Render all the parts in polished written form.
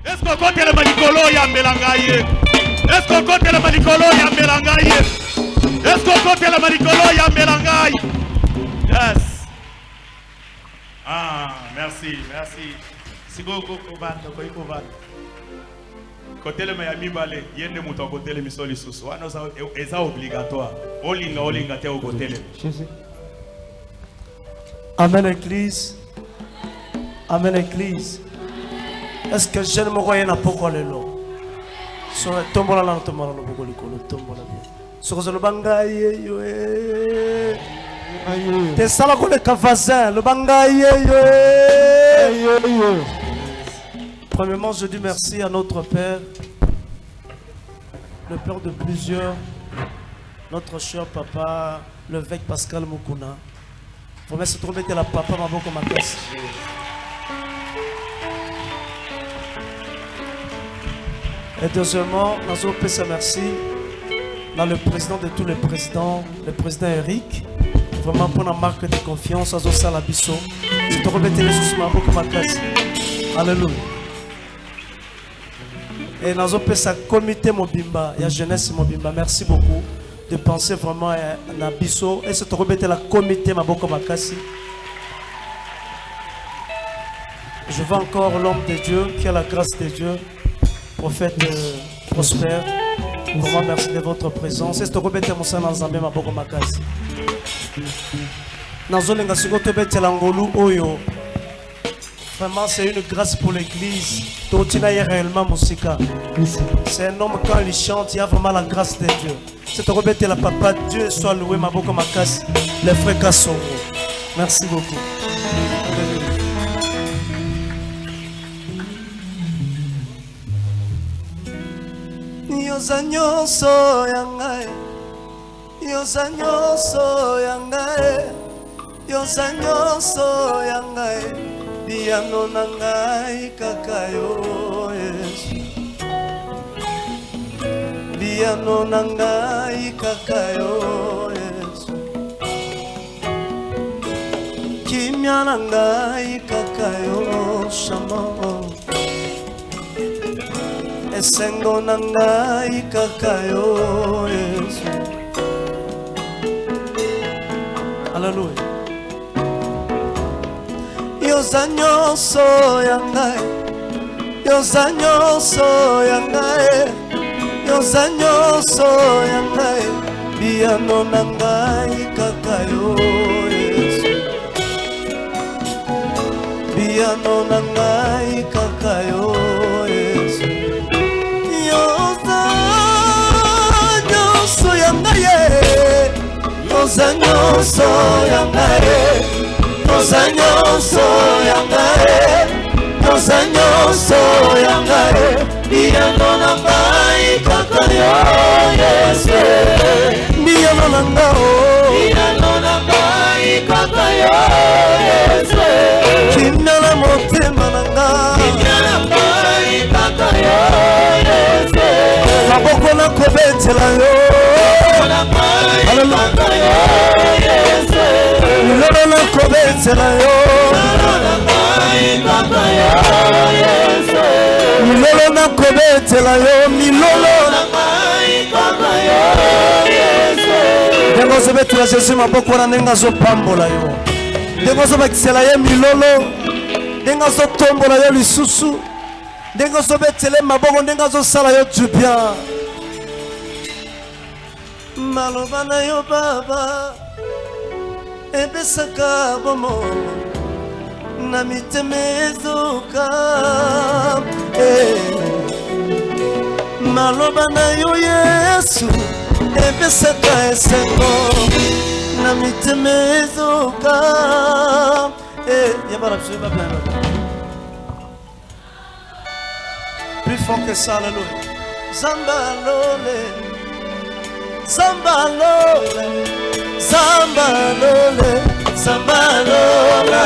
Est-ce qu'on compte le malikolo ya melangaye? Est-ce qu'on compte le malikolo ya melangaye? Est-ce qu'on compte le malikolo ya melangaye? Yes. Ah, merci, merci. Si vous avez côté le Miami Ballet, il y a des moutons côté le misoli sous soi. C'est obligatoire. Olinga te au côté le. Amen Église. Amen Église. Est-ce que je ne me croyais pas pourquoi le lot? Sur le tombeau là, tombeau là, le tombeau là. Sur le bangaye, t'es ça là qu'on est cafazin, le bangaye. Premièrement, je dis merci à notre Père, le Père de plusieurs, notre cher papa, l'évêque Pascal Mukuna. Vous me trouvez la papa Maboko Makasi. Et deuxièmement, nous avons fait merci dans le président de tous les présidents, le président Eric, vraiment pour la marque de confiance à Zosa Labisso. Je te remets les sous Maboko Makasi. Alléluia. Et nous avons fait ça comité Mobimba, il y a jeunesse Mobimba. Merci beaucoup de penser vraiment à Nabisso. Et c'est te remettre la comité Maboko Makasi. Je veux encore l'homme de Dieu, qui a la grâce de Dieu, prophète prospère. Vraiment merci de votre présence. Et c'est te remettre mon sang dans Zambé Maboko Makasi. Nazolenga siko te bete langolu oyo. Vraiment, c'est une grâce pour l'église. Totina est réellement musika. C'est un homme quand il chante, il y a vraiment la grâce de Dieu. C'est remettre la papa, Dieu soit loué, Maboko Makasi, les frères Kassongo. Merci beaucoup. Yozanyo so yangae, Yozanyo so yangae, Yozanyo so yangae. Biano nangai kakayo Yesu. Biano nangai kakayo Yesu. Kimya nangai kakayo Shama. Esengo nangai kakayo Yesu. Hallelujah. Yozanyo so yangae, Yozanyo so yangae, Yozanyo so yangae, Biano nangai kakayo Yesu. Biano nangai kakayo Yesu. Yozanyo so yangae, Yozanyo so yangae. Yozanyo so yangae, Yozanyo so yangae, Biano nangai kakayo Yesu. Biano nangai kakayo Yesu. Kimya motema nangai, Kimya nangai kakayo Yesu. Maboko na kobetela yo, Hallelujah. Milolo na kobetela yo, Milolo na kobetela yo, Milolo Dengo sobetela Jésus maboko na nenga zo pambola yo. Dengo sobetela ye Milolo, Dengo zo tombola yo lisusu. Dengo sobetela maboko dengo zo sala yo du bien. Maloba na yo baba ebesaka bomo na mitema ezoka Maloba na yo Yesu ebesaka esengo na mitema ezoka Yabara psuba bien. Plus fort que ça, alléluia. Zambalole, Zambalole, Zambalole, Zambalola,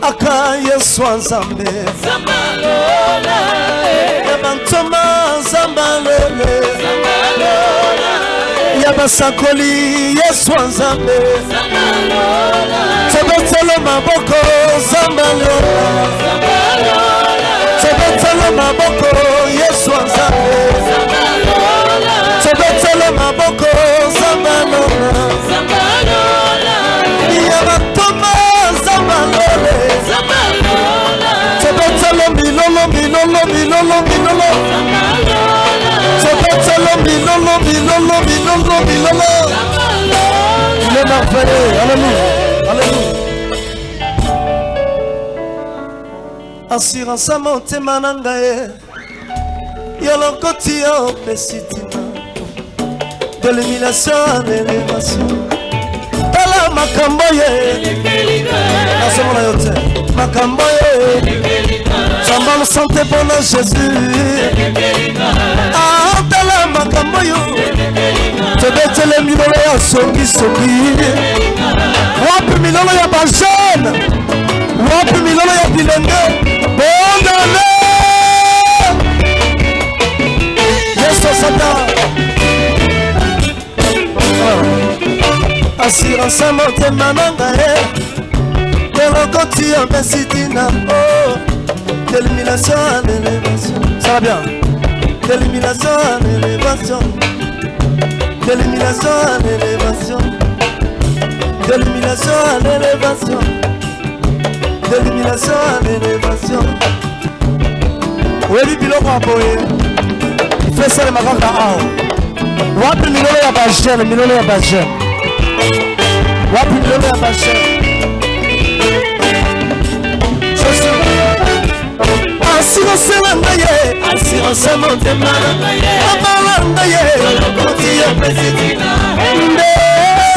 Aka Yesu Nzambe, Zambalola, Yabantoma Zambalole, Zambalola, Yabasakoli Yesu Nzambe, Zambalola, Tebetele maboko Zambalola, Zambalola, Tebetele milolo, milolo. Sokotelo, milolo, milolo, milolo, milolo. Il est merveilleux. Alléluia. Alléluia. Assurance à monter manangaye. Yolokoti yo pesitina. De l'élimination à l'élévation. Tala makamboye. Nasomona yote. Makamboye. Jambal santé pour le Jésus. Ah, tala makamboyo. Tebetele milolo ya soki soki. Wapi milolo ya bajene. Wapi milolo ya bilenge. Bonne année. Yeso Satan. Assurance à monter mananga. Delokoti ya mesitina. Oh. D'élimination à l'élévation. Ça va bien. D'élimination à l'élévation. D'élimination à l'élévation. D'élimination à l'élévation. D'élimination à l'élévation. Oui, biloko aboye. Fais ça le maganga ao. Wapi milolo ya bajene, milolo ya bajene. Wapi milolo ya bajene. Assurance langaye, assurance motema langaye, abalangaye, lokoti ya pesitina, nde,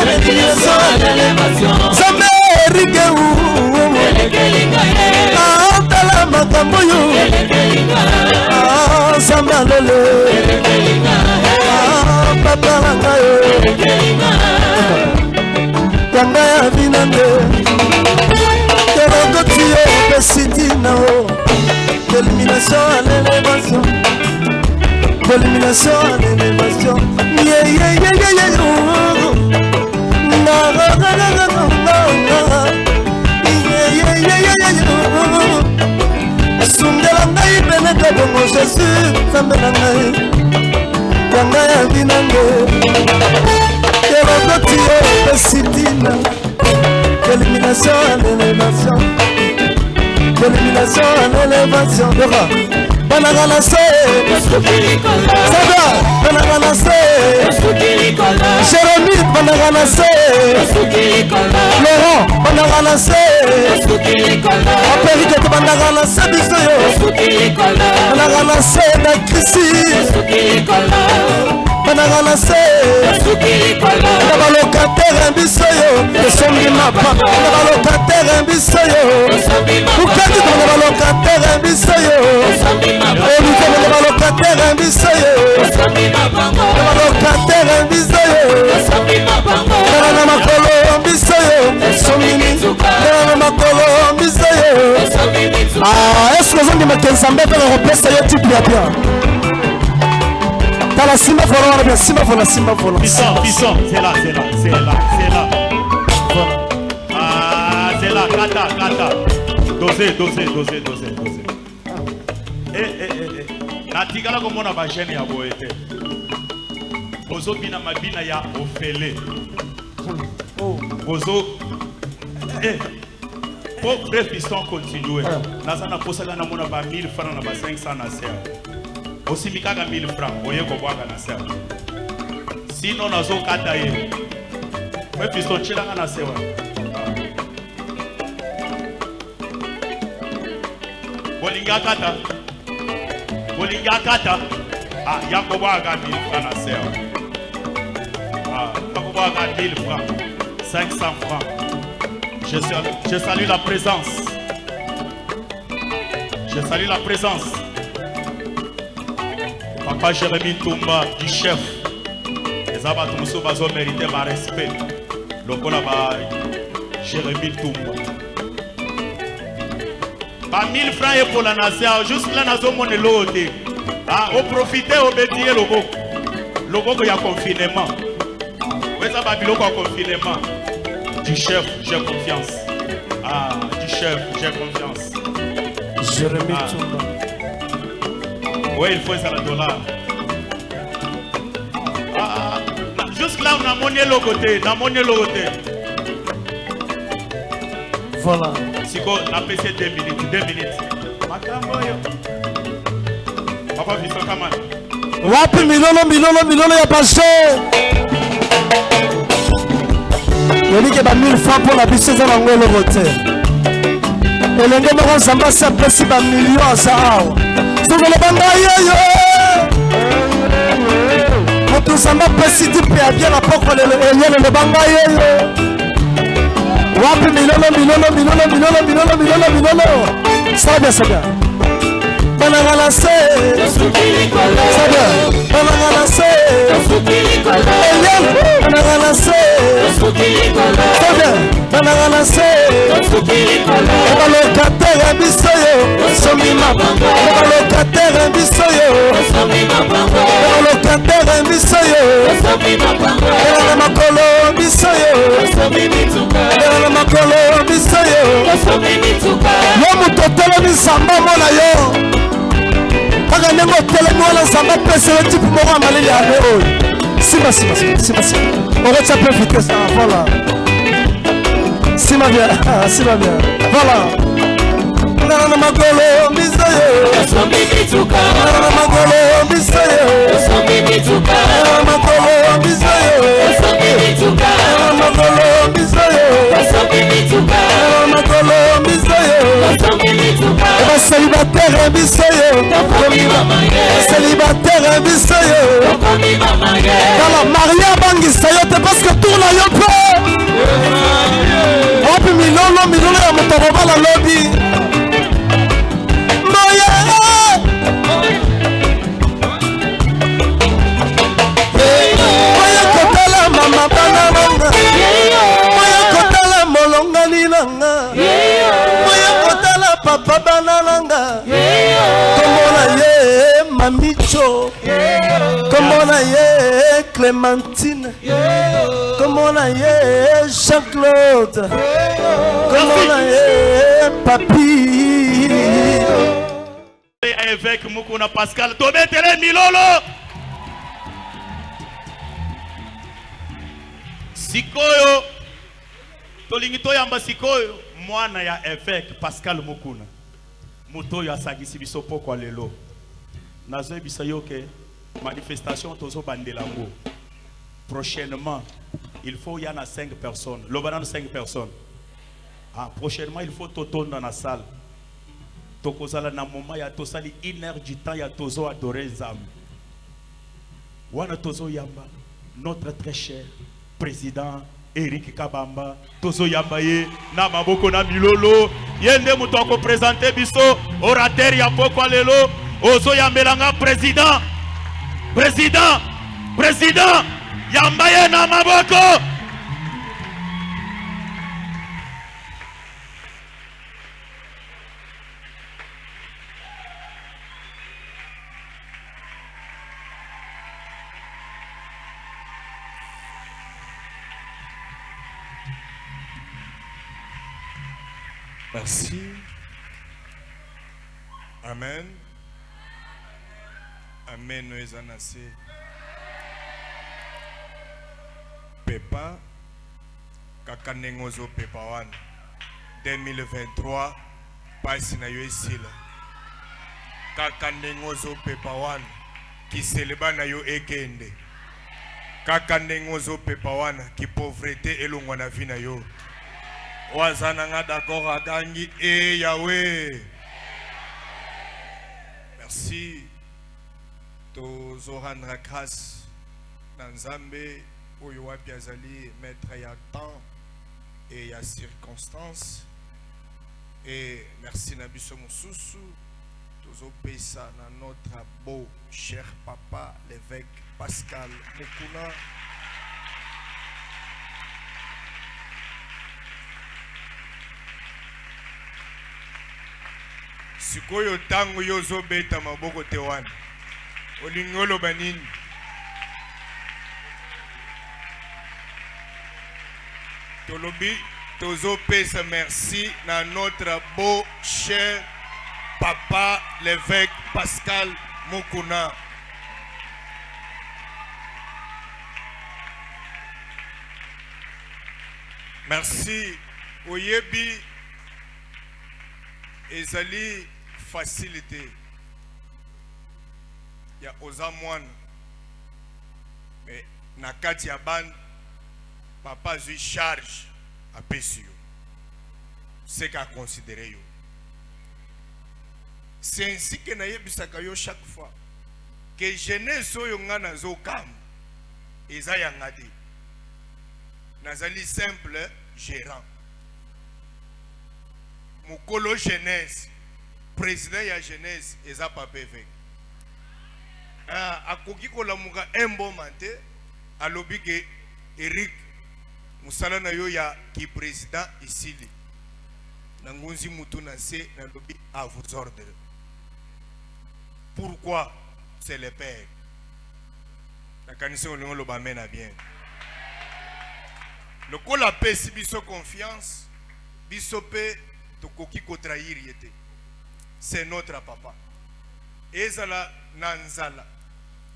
l'élimination à l'élévation, Zamérique ou, Antala makamboyo, Zamalele, Papa langaye, Kangaya vinande, lokoti ya pesitina. D'élimination à l'élévation. D'élimination à l'élévation. Yeah, yeah, yeah, yeah, yeah. Na, na, na, na, na, na, na. Yeah, yeah, yeah, yeah, yeah. Sungela ngai beneka bongo Jésus. Sambela ngai. Kanga ya binange. Kelokoti yo pesitina. D'élimination à l'élévation. D'élimination à l'élévation. Banaganassé, Sada, Banaganassé, Jérémie, Banaganassé, Laurent, Banaganassé, Apérique, Banaganassé, Bisoyo, Banaganassé, Nakrisi, Banaganassé, Nabalocataire, Bisoyo, le sommet mapa, Nabalocataire, Bisoyo, Oukadi, Nabalocataire, Bisoyo. Olivier de la locataire imbisoyo. De la locataire imbisoyo. De la makolo imbisoyo. Somini. De la makolo imbisoyo. Ah, est-ce que vous avez dit que ça m'a fait le repère ça y est tout bien bien. T'as la simba volant bien, simba volant, simba volant. Puissant, puissant, c'est là, c'est là, c'est là, c'est là. Ah, c'est là, kata, kata. Dosez, dosez, dosez, dosez, dosez. Natikala komona ba jeune ya boete. Bozo bina mabina ya ofele. Bozo pour frère piston continuer. Nazana posala na mona ba 1000 francs na ba 500 na serre. Aussi mikaka 1000 francs oye ko bwaka na serre. Sinon nazo kata ye. Frère piston chilanga na serre. Bolinga kata. Bolinga kata. Ah, Yakobo a 1000 francs na serre. Ah, Yakobo a 1000 francs. 500 francs. Je salue la présence. Je salue la présence. Papa Jérémie Toumba, du chef. Les abattumso bazo mérité ma respect. Lokola ba Jérémie Toumba. Pas 1000 francs et pour la nation. Juste là, nous avons l'autre. Ah, au profiter, au bétier, le beau. Le beau, il y a confinement. Oui, ça va bien, le confinement. Du chef, j'ai confiance. Ah, du chef, j'ai confiance. Jérémie Toumba. Oui, il faut ça le dollar. Ah, juste là, on a monnaie le côté. On a monnaie le côté. Voilà. Si on a passé 2 minutes, 2 minutes. makofi soka man. Wapi milolo ya basho. Yonike ba 1000 francs pour la biche za ngolo vote. Elenge moko Nzambe sa pesi ba million za awa. Sokolo banga yoyo. Moto Nzambe pesi di pe abia na poko lelo eyele le banga yoyo. Wapi milolo. Ça bien. Banangalase. Banangalase. Banangalase. Banangalase. Locataire bisoyo. Somima bango. Locataire bisoyo. Somima bango. Locataire bisoyo. Somima bango. Makolo bisoyo. Somimituka. Makolo bisoyo. Somimituka. Yo mutotele misamba mona yo. Kaka nengo telemi wana Nzambe apesa yo type moko ya malili ya oyo. Sima. Orecha peu vitesse. Voilà. Sima bien. Voilà. Nana makolo bisoyo. Somimituka. Nana makolo bisoyo. Somimituka. Nana makolo bisoyo. Somimituka. Nana makolo bisoyo. Somimituka. Nana makolo bisoyo. Somimituka. Eba célibataire bisoyo. Célibataire bisoyo. Voilà, Maria bangisa yo te parce que tourne yo pe. Opi milolo ya motoro bala lobby. Moya kotala mama bananga. Moya kotala molongani nanga. Moya kotala papa bananga. Komona ye Mamicho. Komona ye Clémentine. Komona ye Jean-Claude. Komona ye Papi. Avec Mukuna Pascal, Tobetele Milolo. Sikoyo, Tolingito yamba sikoyo, mwana ya évêque Pascal Mukuna. Mutoyo asagisi biso poko lelo. Nazo bisayo ke manifestation tozo bandelango. Prochainement, il faut y en a 5 personnes. L'obanan 5 personnes. Ah, prochainement, il faut toton dans la salle. Tokozala na moment ya tosali 1 heure du temps ya tozo adorer Nzambe. Wana tozo yamba notre très cher président Eric Kabamba tozo yamba ye na maboko na milolo yende mutoko présenter biso orateur ya poko lelo ozo yambelanga président yamba ye na maboko. Merci. Amen. Amen. Nous sommes assez. Pepa. Kakanengozo Pepa Wan. 2023. Passe na yo ici. Kakanengozo Pepa Wan. Qui célèbre na yo ekende. Kakanengozo Pepa Wan. Qui pauvreté et l'ongwana vie na yo. Wazananga d'accord à Gangi et Yahweh. Merci. Tozo rendre grâce dans Zambé où Yoapi Azali mettre ya temps et ya circonstances. Et merci Nabiso Moussousou. Tozo Pesa na notre beau cher papa l'évêque Pascal Mukuna. Sikoyo tango yozo beta maboko tewan. Olingolo banini. Tolobi tozo pesa merci na notre beau cher papa l'évêque Pascal Mukuna. Merci Oyebi ezali facilité ya oza mwana mais na kati ya bande papa zui charge apesi yo c'est qu'à considérer yo. C'est ainsi que nayebisaka yo chaque fois que jeunesse oyo nga nazo kam eza yanga te nazali simple gérant mukolo jeunesse président ya jeunesse eza papa évêque akoki kolamuka mboma te alobi ke Eric musala na yo ya ki président isili na ngunzi mutu na se na lobi à vos ordres. Pourquoi? C'est le père. La canison le bamena bien. Le col a pesi biso confiance bisope to koki ko trahir yete. C'est notre papa. Ezala na nzala.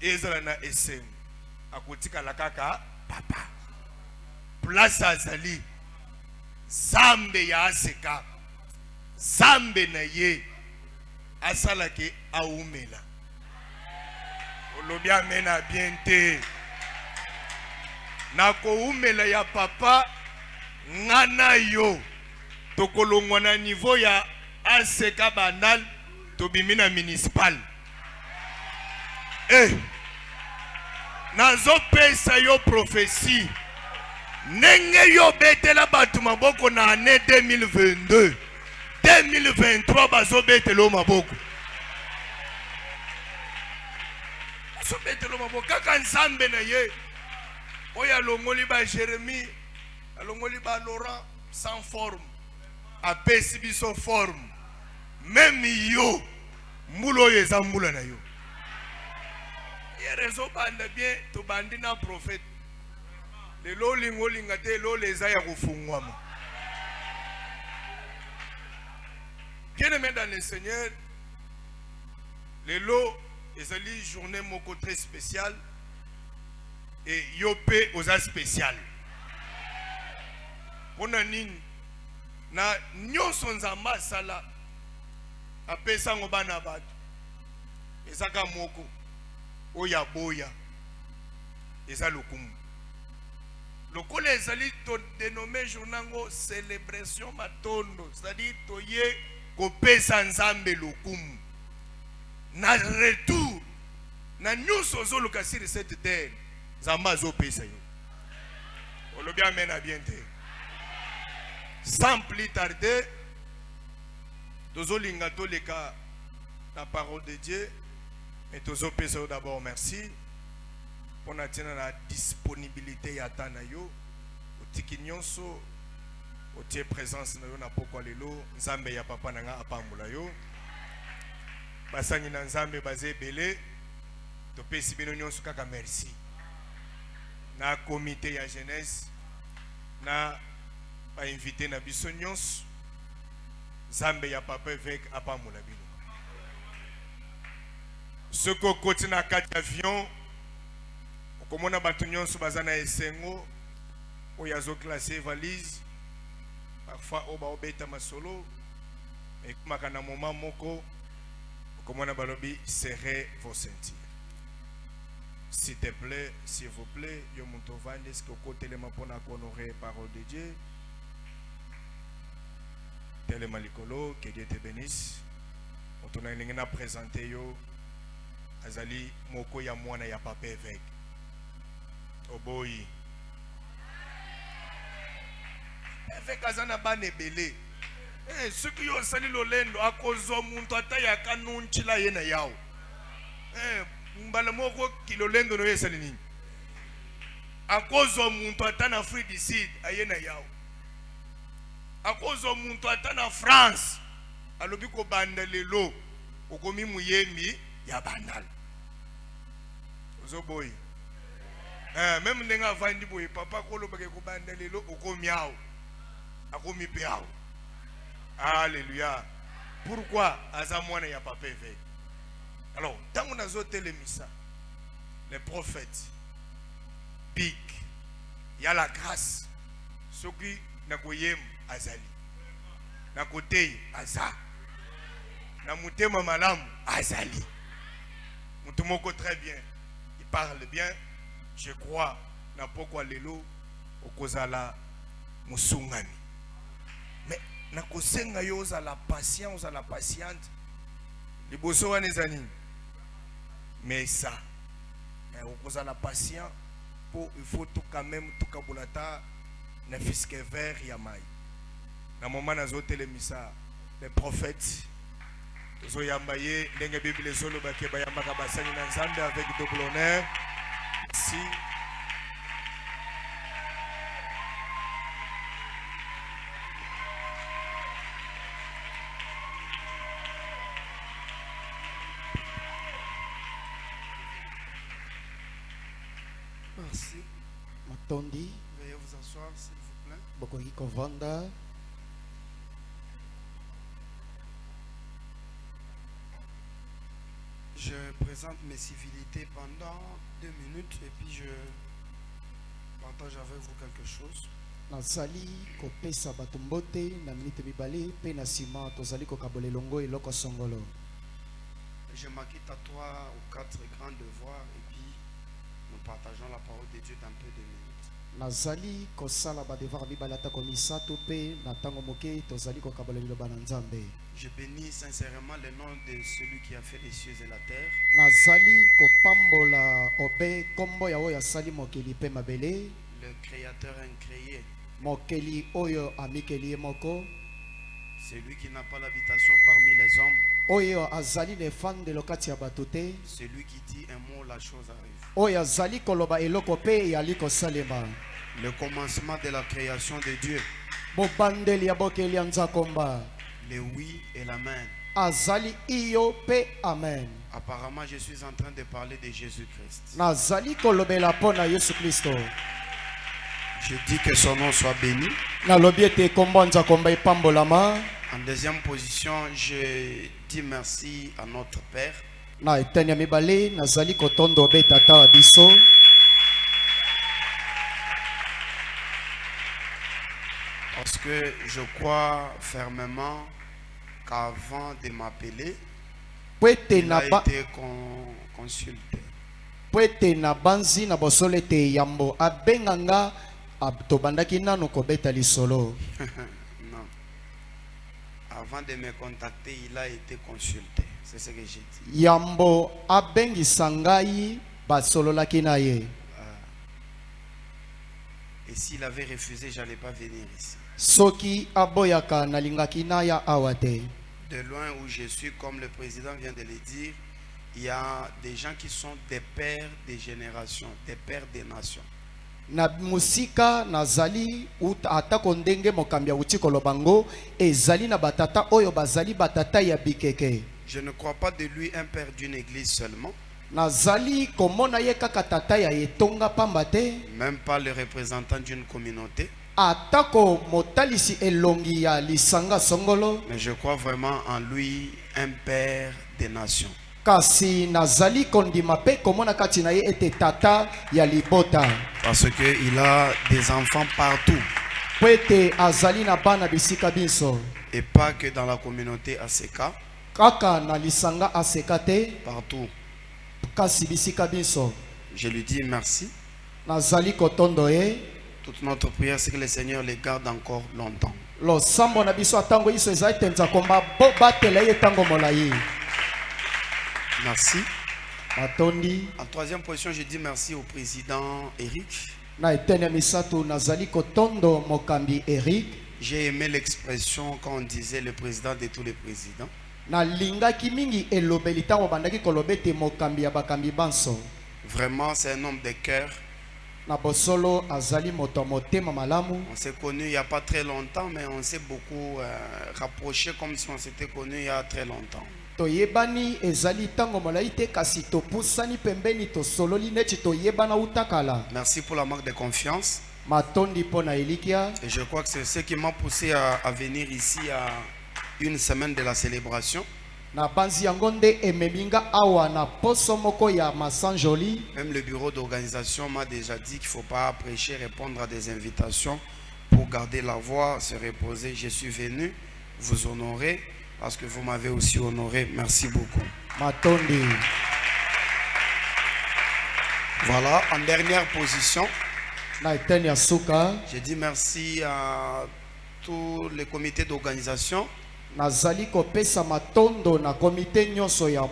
Ezala na esem. Akotika la kaka papa. Place azali. Zambe ya aseka. Zambe na ye. Asala ke aumela. Olobi amena bien te. Na ko umela ya papa ngana yo. Tokolongwa na niveau ya aseka banal tobimina municipal. Nazo pesa yo prophétie. Nenge yo betela batu maboko na année 2022. 2023 bazo betelo maboko. Bazo betelo maboko kaka nzambe na ye. Oya longoli ba Jérémie, alongoli ba Laurent sans forme. Apesi biso forme. Même yo mulo yeza mula na yo. Yerezo banda bien to bandina prophète. Le lo lingolinga te lo leza ya kufungwama. Bien-aimé dans le Seigneur, le lo ezali journée moko très spéciale et yopé aux spécial. Pona nini na nyonso nzamba sala apesa ngobana batu ezaka moko oya boya eza lokumu. Lokole ezali to dénommé journango célébration matondo, c'est-à-dire toye kopesa nzambe lokumu. Na retour na nyonso zo lokasiri cette terre nzamba zo pesa yo. Olobi amen a bien te. Sans plus tarder, tozo linga to leka la parole de Dieu et tozo pesa yo d'abord merci. Pour la disponibilité ya tana yo otiki nyonso otie présence na yo na pokwa lelo nzambe ya papa nanga apamula yo basangi na nzambe baze belé to pesi bino nyonso kaka merci na comité ya jeunesse na ba invité na biso nyonso nzambe ya papa évêque apamula bino soko koti na kati avion. Comme on a battu nyonso bazana esengo oyazo classer valise parfois oba obeta masolo et makana moment moko comme on a balobi serrez vos ceintures. S'il te plaît, s'il vous plaît, yo montovande est-ce que côté les mapona honorer parole de Dieu. Tellement likolo, que Dieu te bénisse. On a lingena présenter yo azali moko ya mwana ya papa évêque. Oboyi avec azana bane belé ce qui yo sali lolendo akozo muntu ataya kanunchila yena yao mbala moko kilolendo no yesali nini akozo muntu atana free decide ayena yao akozo muntu atana France alobi ko banda lelo okomi muyembi ya bandal ozoboyi. Même nenga vandi boye papa kolo bake kubanda lelo okomiao akomi peao. Alléluia. Pourquoi azamwana ya papa évêque? Alors tango nazo telemisa les prophètes big ya la grâce soki nakoyem azali na kote aza na mutema malamu azali Mutumoko très bien. Il parle bien. Je crois. Na pokwa lelo okozala musungani. Mais na kosenga yo la patience, la patiente. Liboso wana ezani. Mais ça. Okozala patient pour il faut tout quand même tout kabulata na fiske vert ya mai. Na moment na zote misa les prophètes zo yambaye ndenge Bible zolo bake bayambaka basani na nzambe avec double honneur. Si merci. Matondi, Veuillez vous asseoir, s'il vous plaît. Bokogi Kovanda, Je présente mes civilités pendant 2 minutes et puis je partage avec vous quelque chose. Nazali kopesa bato mbote na minute mibale pe na sima tozali kokabola elongo eloko songolo. Je m'acquitte à 3 ou 4 grands devoirs et puis nous partageons la parole de Dieu dans peu de minutes. Nazali kosala ba devoir mibale ata komisato pe na tango moke tozali kokabola liloba na Nzambe. Je bénis sincèrement le nom de celui qui a fait les cieux et la terre. Nazali kopambola obe kombo ya oyo asali mokeli pe mabele, Le créateur incréé, mokeli oyo amikeli ye moko, celui qui n'a pas l'habitation parmi les hommes, oyo azali lefandelo kati ya bato te, celui qui dit un mot, la chose arrive. oyo azali koloba eloko pe eyali kosalema. Le commencement de la création de Dieu, Bobandeli ya bokeli ya Nzakomba, le oui et l'amen. azali iyo pe amen. Apparemment, je suis en train de parler de Jésus-Christ. Nazali kolobela pona Yesu Kristo. Je dis que son nom soit béni. Nalobi ete kombo Nzakomba epambolama. En deuxième position, je dis merci à notre Père. Na eteni ya mibale nazali kotondo be tata wa biso. Parce que je crois fermement qu'avant de m'appeler, Pwete il na a ba été consulté. pwete na banzi na bosolo ete yambo abenganga tobandaki nano kobeta lisolo. Non. Avant de me contacter, il a été consulté. C'est ce que j'ai dit. Yambo abengisa ngai basololaki na ye. Et s'il avait refusé, je n'allais pas venir ici. Soki aboyaka nalingaki na ya awate. De loin où je suis, comme le président vient de le dire, il y a des gens qui sont des pères des générations, des pères des nations. Na musika nazali atako ndenge mokambi ya uti kolobango ezali na batata oyo bazali batata ya bikeke. Je ne crois pas de lui un père d'une église seulement, Nazali komona ye kaka tata ya etonga pamba te, même pas le représentant d'une communauté, atako motalisi elongi ya lisanga songolo, mais je crois vraiment en lui un père des nations. kasi nazali kondima pe komona kati na ye ete tata ya libota. Parce qu'il a des enfants partout, Po ete azali na bana bisika biso, et pas que dans la communauté ACK, kaka na lisanga aseka te, partout. kasi bisika biso. Je lui dis merci. Nazali kotondo ye. Toute notre prière, c'est que le Seigneur les garde encore longtemps. Lo sambo na biso atango iso ezali te Nzakomba bo batela ye tango molai. Merci. Matondi En troisième position, je dis merci au président Eric. na etene misato nazali kotondo mokambi Eric. J'ai aimé l'expression quand on disait le président de tous les présidents. Na lingaki mingi elobeli tango bandaki kolobete mokambi ya bakambi banso. Vraiment, c'est un homme de cœur. Na bosolo azali moto motema malamu. On s'est connus il n'y a pas très longtemps, mais on s'est beaucoup rapprochés comme si on s'était connus il y a très longtemps. Toyebani ezali tango molai te kasi topusani pembeni tosololi neti toyebana utakala. Merci pour la marque de confiance. Matondi pona elikia. Et je crois que c'est ce qui m'a poussé à venir ici à une semaine de la célébration. Na banzi yango nde ememinga awa na poso moko ya masanjoli. Même le bureau d'organisation m'a déjà dit qu'il ne faut pas prêcher, répondre à des invitations pour garder la voix, se reposer. Je suis venu vous honorer parce que vous m'avez aussi honoré. Merci beaucoup. Matondi. Voilà, en dernière position, na eteni ya suka je dis merci à tous les comités d'organisation, nazali kopesa matondo na komite nyonso ya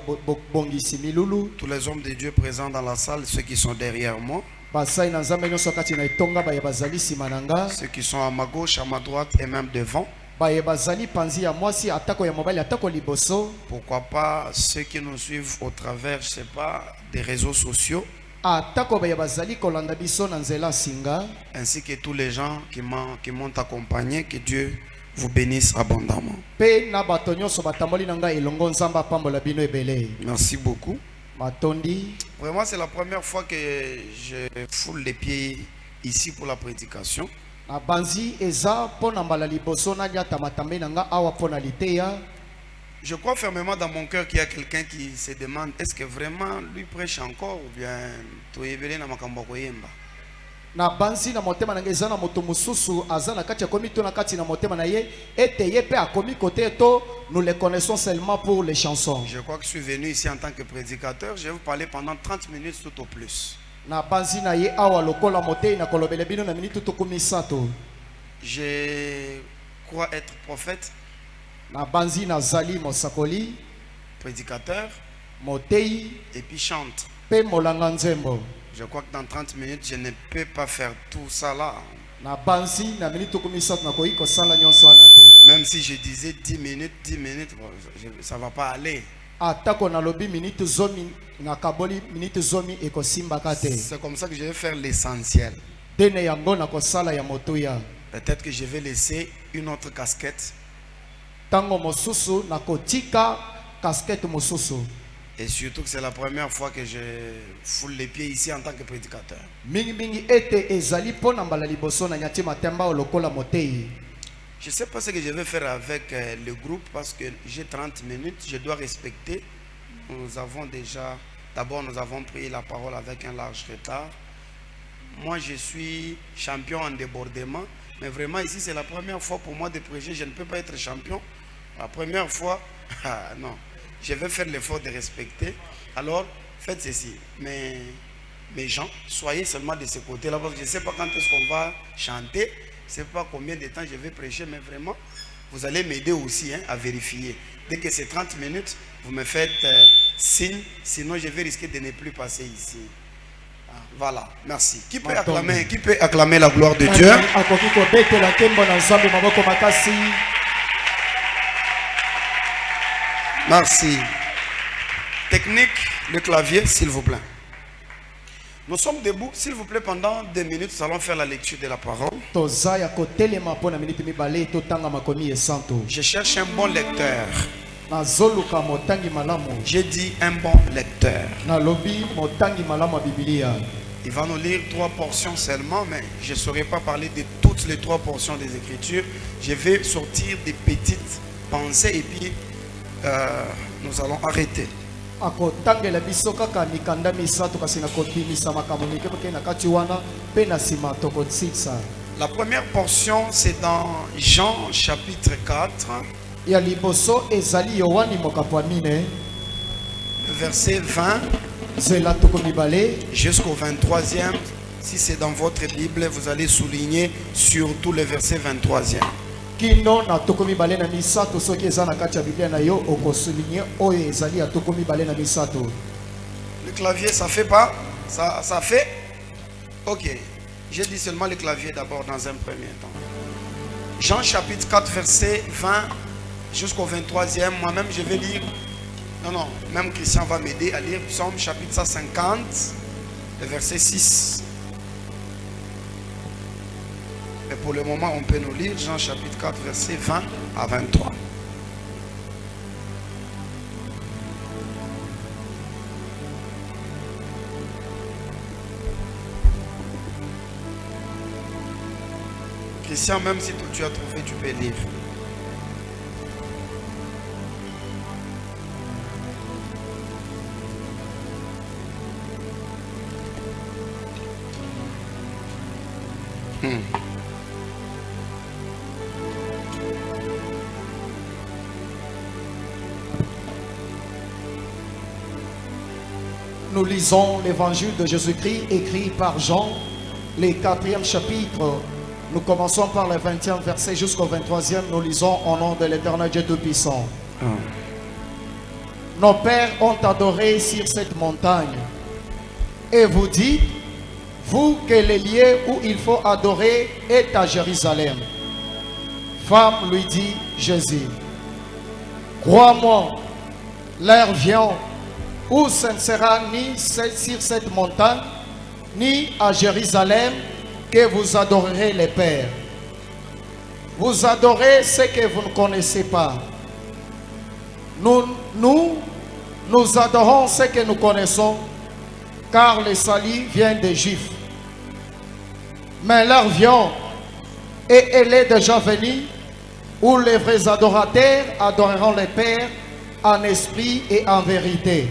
bongisi milulu tous les hommes de Dieu présents dans la salle, ceux qui sont derrière moi, basali na nzambe nyonso kati na etonga baye bazali nsima na nga ceux qui sont à ma gauche, à ma droite et même devant. baye bazali panzi ya mwasi atako ya mobali atako liboso Pourquoi pas ceux qui nous suivent au travers, je sais pas, des réseaux sociaux, atako baye bazali kolanda biso na nzela singa ainsi que tous les gens qui m'ont accompagné, que Dieu vous bénisse abondamment. pe na bato nyonso batamboli na nga elongo nzambe apambola bino ebele Merci beaucoup. matondi. Vraiment, c'est la première fois que je foule les pieds ici pour la prédication. Na banzi eza pona mbala liboso na nyata matambe na nga awa pona liteya. Je crois fermement dans mon cœur qu'il y a quelqu'un qui se demande est-ce que vraiment lui prêche encore ou bien toyebele na makambo koyemba. Na banzi na motema na nga eza na moto mususu aza na kati ya komi to na kati na motema na ye ete ye pe akomi côté to nous les connaissons seulement pour les chansons. Je crois que je suis venu ici en tant que prédicateur. Je vais vous parler pendant 30 minutes tout au plus. Na banzi na ye awa lokola motei na kolobele bino na minute to kumisato. Je crois être prophète, Na banzi na zali mosakoli prédicateur motei et puis chante. pe molanga nzembo. Je crois que dans 30 minutes, je ne peux pas faire tout ça là. Na banzi na minute to kumisato na koyi kosala nyonso wana te. Même si je disais 10 minutes, bon, ça ne va pas aller. Atako na lobi minute zomi na kaboli minute zomi ekosimbaka te. C'est comme ça que je vais faire l'essentiel. Dene yango na kosala ya motuya. Peut-être que je vais laisser une autre casquette. Tango mosusu na kotika casquette mosusu. Et surtout que c'est la première fois que je foule les pieds ici en tant que prédicateur. Mingi mingi ete ezali pona mbala liboso na nyati matemba olokola motei. Je ne sais pas ce que je vais faire avec le groupe parce que j'ai 30 minutes, je dois respecter. D'abord nous avons pris la parole avec un large retard. Moi je suis champion en débordement, mais vraiment ici c'est la première fois pour moi de prêcher, je ne peux pas être champion. La première fois, non, je vais faire l'effort de respecter. Alors faites ceci, mais mes gens, soyez seulement de ce côté-là parce que je ne sais pas quand est-ce qu'on va chanter. Je ne sais pas combien de temps je vais prêcher, mais vraiment, vous allez m'aider aussi à vérifier. Dès que c'est 30 minutes, vous me faites signe, sinon je vais risquer de ne plus passer ici. Voilà, merci. Qui peut acclamer la gloire de Dieu? Merci. Technique, le clavier, s'il vous plaît. Nous sommes debout, s'il vous plaît, pendant 2 minutes, nous allons faire la lecture de la parole. Je cherche un bon lecteur. J'ai dit un bon lecteur. Il va nous lire 3 portions seulement, mais je ne saurais pas parler de toutes les 3 portions des Écritures. Je vais sortir des petites pensées et puis nous allons arrêter. La première portion, c'est dans Jean chapitre 4, verset 20 jusqu'au 23e. Si c'est dans votre Bible, vous allez souligner surtout le verset 23e. Kino na tokomi bale na misato soki eza na kati ya Biblia na yo okosuligner oyo ezali ya tokomi bale na misato. Le clavier ça fait pas ça fait. OK. J'ai dit seulement le clavier d'abord dans un premier temps. Jean chapitre 4 verset 20 jusqu'au 23e. Moi-même je vais lire. Non, même Christian va m'aider à lire Psaume chapitre 150 le verset 6. Mais pour le moment, on peut nous lire Jean chapitre 4, verset 20 à 23. Christian, même si tu as trouvé, tu peux lire. Nous lisons l'évangile de Jésus-Christ écrit par Jean, le 4e chapitre. Nous commençons par le 20e verset jusqu'au 23e. Nous lisons au nom de l'Éternel Dieu Tout-Puissant. Nos pères ont adoré sur cette montagne. Et vous dites, vous, que le lieu où il faut adorer est à Jérusalem. Femme, lui dit Jésus, crois-moi, l'heure vient où ce ne sera ni sur cette montagne, ni à Jérusalem que vous adorerez les pères. Vous adorez ce que vous ne connaissez pas. Nous adorons ce que nous connaissons, car le salut vient des Juifs. Mais l'heure vient, et elle est déjà venue, où les vrais adorateurs adoreront les pères en esprit et en vérité.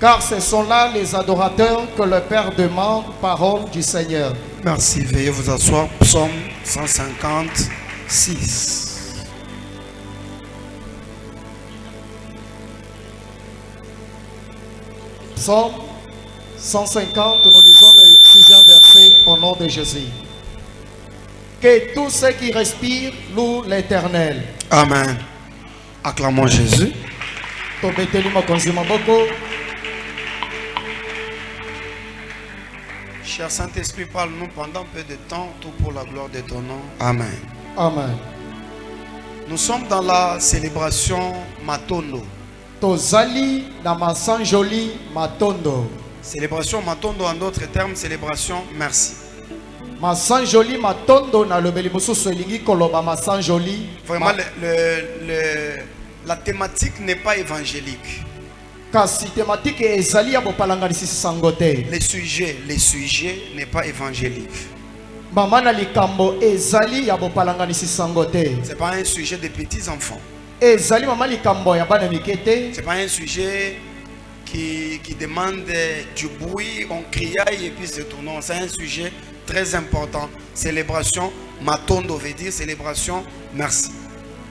Car ce sont là les adorateurs que le Père demande, parole du Seigneur. Merci, veuillez vous asseoir. Psaume 156. Psaume 150, nous lisons le 6e verset au nom de Jésus. Que tous ceux qui respirent louent l'Éternel. Amen. Acclamons Jésus. Cher Saint-Esprit, parle-nous pendant peu de temps, tout pour la gloire de ton nom. Amen. Amen. Nous sommes dans la célébration Matondo. Tozali na masanjoli matondo. Célébration Matondo, en d'autres termes, célébration merci. Masanjoli matondo na lobeli mosusu elingi koloba masanjoli. Vraiment, la thématique n'est pas évangélique. Kasi thématique ezali ya bopalanganisi sangote. Le sujet n'est pas évangélique. Mama na likambo ezali ya bopalanganisi sangote. C'est pas un sujet de petits enfants. Ezali mama likambo ya bana mikete. C'est pas un sujet qui demande du bruit, on criaille et puis c'est tout. Non, c'est un sujet très important. Célébration Matondo veut dire célébration merci.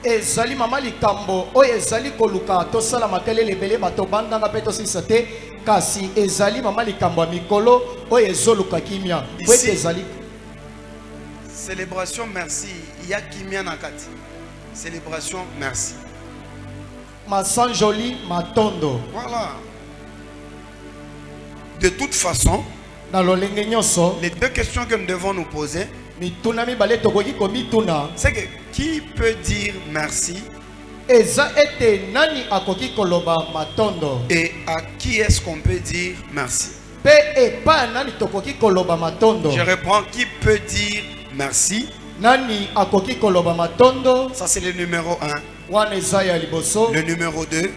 Ezali mama likambo o ezali koluka tosala makelele lebele bato bandanga pe tosisa te kasi ezali mama likambo mikolo o ezoluka kimia. Ici, célébration merci, il y a kimia nakati. Célébration merci. Masanjoli matondo. Voilà. De toute façon, les deux questions que nous devons nous poser, c'est que qui peut dire merci et à qui est-ce qu'on peut dire merci? Je réponds, qui peut dire merci? Ça c'est le numéro 1. Le numéro 2,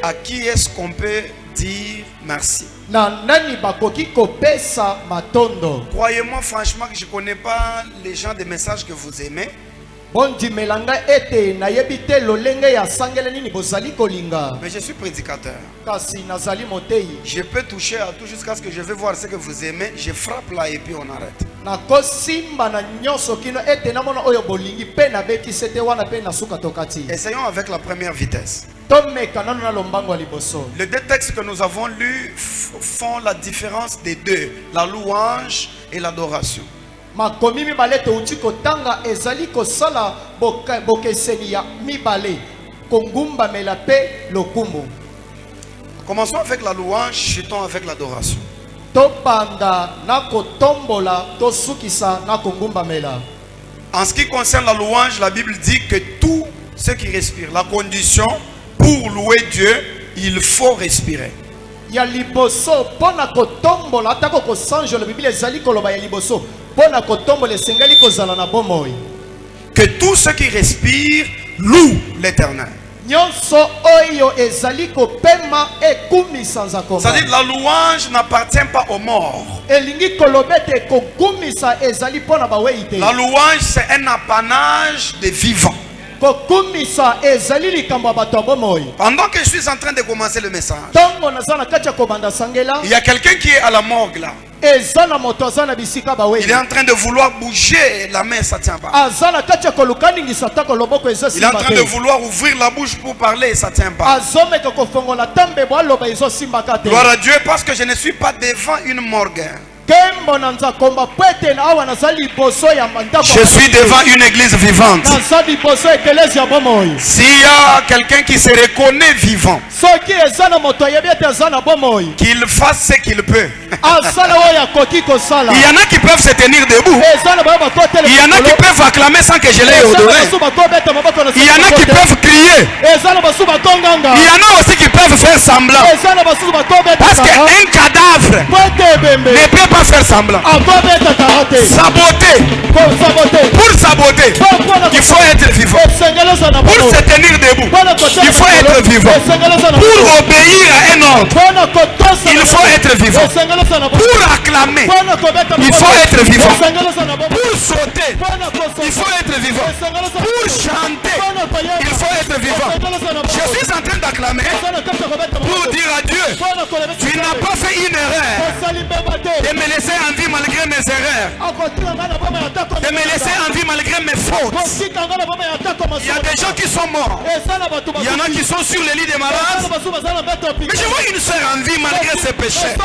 à qui est-ce qu'on peut dire merci? Croyez-moi franchement que je ne connais pas les gens des messages que vous aimez. Mais je suis prédicateur. Je peux toucher à tout jusqu'à ce que je vais voir ce que vous aimez. Je frappe là et puis on arrête. Essayons avec la première vitesse. Les deux textes que nous avons lus font la différence des deux, la louange et l'adoration. Commençons avec la louange, chutons avec l'adoration. En ce qui concerne la louange, la Bible dit que tout ce qui respire, la condition pour louer Dieu, il faut respirer. Que tout ce qui respire loue l'Éternel. C'est-à-dire la louange n'appartient pas aux morts. La louange c'est un apanage des vivants. Pendant que je suis en train de commencer le message, il y a quelqu'un qui est à la morgue là. ezana moto azana bisika bawe Il est en train de vouloir bouger, la main ça tient pas. azana kacha kolukani ngisata koloboko Il est en ezosimba train de te vouloir ouvrir la bouche pour parler, ça tient pas. azomeka kofongola tambe bwaloba ezosimbaka te Gloire à Dieu parce que je ne suis pas devant une morgue. kembo na nzakomba pete na awa naza liboso ya mandako Je suis devant une église vivante. naza liboso ekelezi ya bomoi S'il y a quelqu'un qui se reconnaît vivant, soki eza na moto ayebi ete aza na bomoi qu'il fasse ce qu'il peut. asala oyo akoki kosala Il y en a qui peuvent se tenir debout. eza na bayo bakotela Il y en a qui peuvent acclamer sans que je l'aie ordonné. basu bakobeta maboko na Il y en a qui peuvent crier. eza na basu bakonganga Il y en a aussi qui peuvent faire semblant. eza na basu bakobeta Parce qu'un cadavre po ete ebembe ne peut pas faire semblant. akobetaka te Saboter. kosabote Pour saboter, il faut être vivant. esengeleza na Pour bomo se tenir debout, mpona kotala il faut être vivant. esengeleza na Pour bomo obéir à un ordre, mpona kotosa il faut être vivant. esengeleza na bomo Pour acclamer, mpona kobeta il faut être vivant. esengeleza na bomo Pour sauter, mpona il faut être vivant. esengeleza Pour chanter, il faut être vivant. Je suis en train d'acclamer pour dire à Dieu, tu n'as pas fait une erreur de me laisser en vie malgré mes erreurs, de me laisser en vie malgré mes fautes. Il y a des gens qui sont morts. Il y en a qui sont sur le lit des malades. Mais je vois une sœur en vie malgré ses péchés.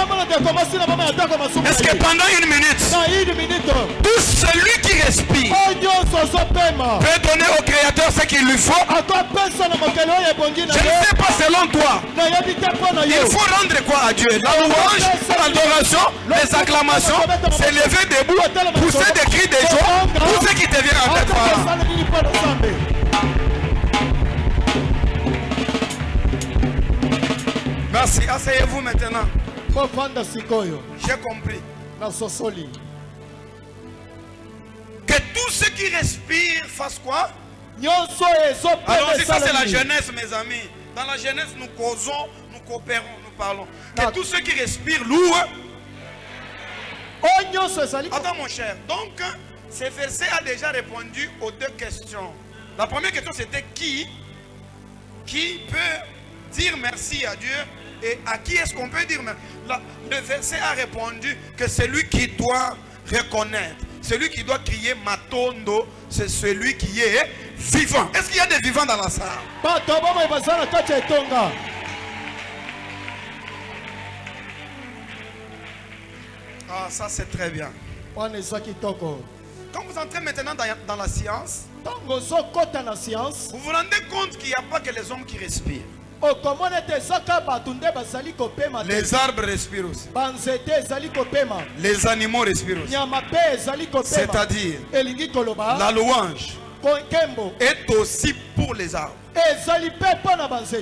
Est-ce que pendant une minute, tout celui qui respire peut donner au Créateur ce qu'il lui faut? Je ne sais pas selon toi. Il faut rendre quoi à Dieu? La louange, l'adoration, les acclamations, se lever debout, pousser des cris de joie, tout ce qui te vient en tête. Voilà. Merci, asseyez-vous maintenant. J'ai compris que tous ceux qui respirent fassent quoi? Alors ça c'est la jeunesse, mes amis. Dans la jeunesse, nous causons, nous coopérons, nous parlons. Que tous ceux qui respirent louent. Attends mon cher, donc ce verset a déjà répondu aux deux questions. La première question c'était qui peut dire merci à Dieu et à qui est-ce qu'on peut dire merci. Le verset a répondu que celui qui doit reconnaître, celui qui doit crier Matondo, c'est celui qui est vivant. Est-ce qu'il y a des vivants dans la salle? Ah, ça c'est très bien. Quand vous entrez maintenant dans la science, vous vous rendez compte qu'il n'y a pas que les hommes qui respirent. Les arbres respirent aussi. Les animaux respirent aussi. C'est-à-dire, la louange est aussi pour les arbres.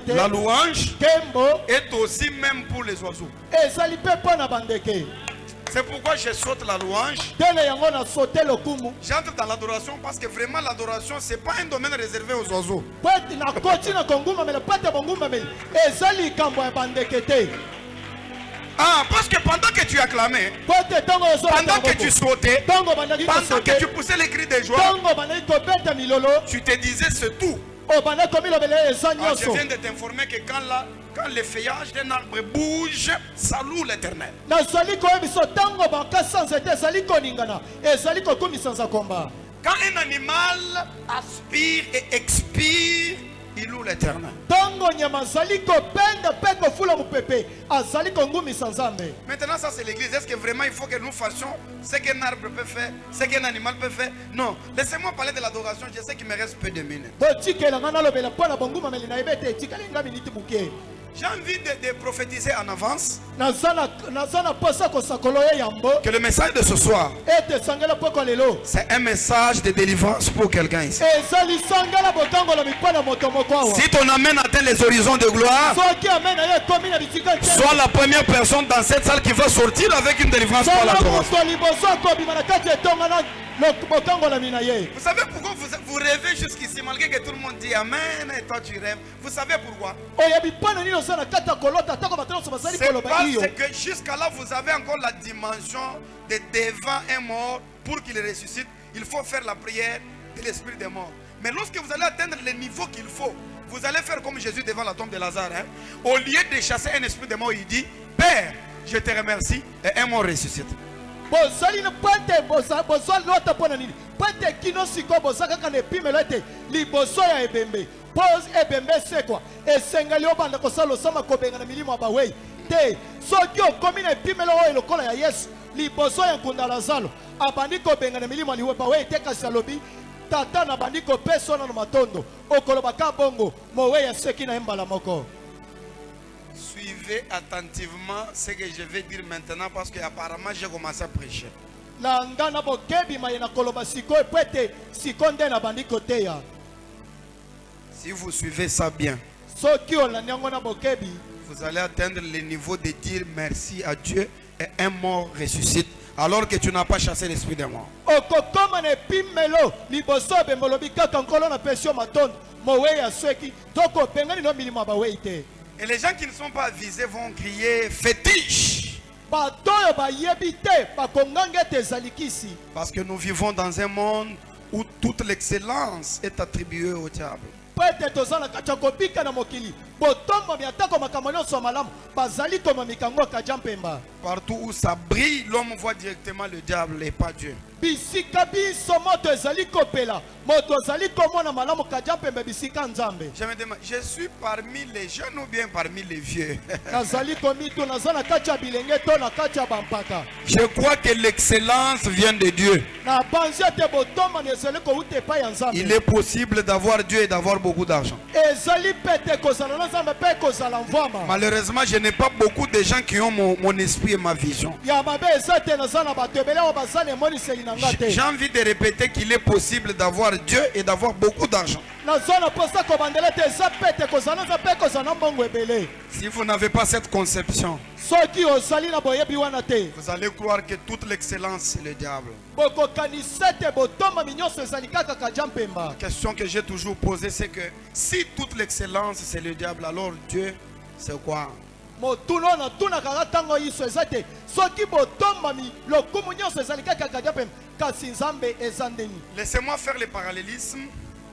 La louange est aussi même pour les oiseaux. C'est pourquoi je saute la louange. J'entre dans l'adoration parce que vraiment l'adoration c'est pas un domaine réservé aux oiseaux. Ah, parce que pendant que tu acclamais, pendant que tu sautais, pendant que tu poussais les cris de joie, tu te disais c'est tout. Ah, je viens de t'informer que quand le feuillage d'un arbre bouge, ça loue l'Éternel. Quand un animal aspire et expire, il loue l'Éternel. Maintenant, ça c'est l'église. Est-ce que vraiment il faut que nous fassions ce qu'un arbre peut faire, ce qu'un animal peut faire? Non. Laissez-moi parler de l'adoration. Je sais qu'il me reste peu de minutes. J'ai envie de prophétiser en avance que le message de ce soir, c'est un message de délivrance pour quelqu'un ici. Si ton amen atteint les horizons de gloire, sois la première personne dans cette salle qui va sortir avec une délivrance pour l'adoration. Vous savez pourquoi vous rêvez jusqu'ici malgré que tout le monde dit amen et toi tu rêves? Vous savez pourquoi? C'est parce que jusqu'à là vous avez encore la dimension de devant un mort. Pour qu'il ressuscite, il faut faire la prière de l'esprit des morts. Mais lorsque vous allez atteindre le niveau qu'il faut, vous allez faire comme Jésus devant la tombe de Lazare. Au lieu de chasser un esprit de mort, il dit: Père, je te remercie et un mot ressuscite. bozali na pante bozali lota pona nini pante kino siko bozaka kana epimelo ete liboso ya ebembe pose ebembe sekwa esengeli obanda kosala osama kobenga na milimo ya bawei te soki okomi na epimelo oyo lokola ya yesu liboso ya nkunda lazalo abandi kobenga na milimo ya bawei te kasi alobi tata na bandi kopesa wana na matondo okolobaka bongo mowei ya seki na ye mbala moko. Suivez attentivement ce que je vais dire maintenant parce que apparemment j'ai commencé à prêcher. Langa na bokebi maye na koloba siko epete siko nde na bandi koteya. Si vous suivez ça bien, Soki olandi yango na bokebi vous allez atteindre le niveau de dire merci à Dieu et un mort ressuscite alors que tu n'as pas chassé l'esprit des morts. okokoma na epimelo liboso bembolobi kaka nkolo na pesio matondo mowei ya sweki toko pengani no milimo ya bawei te. Et les gens qui ne sont pas visés vont crier fétiche. Bato oyo bayebi te bakonganga ete ezali kisi Parce que nous vivons dans un monde où toute l'excellence est attribuée au diable. po ete toza na kati ya kobika na mokili botombomi atako makambo nyonso ya malamu bazali komamika yango kadia mpemba. Partout où ça brille, l'homme voit directement le diable et pas Dieu. Bisika biso moto ezali kopela moto azali komona malamu kadia mpemba bisika nzambe. Je me demande, je suis parmi les jeunes ou bien parmi les vieux? Nazali komitu naza na kati ya bilenge to na kati ya bampaka. Je crois que l'excellence vient de Dieu. Na banzi ete botombomi ezali kouta epai ya nzambe. Il est possible d'avoir Dieu et d'avoir beaucoup d'argent. Ezali pete kozala na nzambe pe kozala mvwama. Malheureusement, je n'ai pas beaucoup de gens qui ont mon esprit et ma vision. Ya mabe eza te naza na bato ebele oyo bazali emoniseli na nga te. J'ai envie de répéter qu'il est possible d'avoir Dieu et d'avoir beaucoup d'argent. Naza na posa kobandela ete eza pete kozala nza pe kozala na mbongo ebele. Si vous n'avez pas cette conception, Soki ozali na boyebi wana te vous allez croire que toute l'excellence c'est le diable. bokokanisa ete botombomi nyonso ezali kaka kadia mpemba. La question que j'ai toujours posée, c'est que si toute l'excellence c'est le diable, alors Dieu c'est quoi? Motuna oyo natunaka kaka ntango iso eza te soki botombomi lokumu nyonso ezali kaka kadia mpemba kasi nzambe eza ndeni. Laissez-moi faire le parallélisme.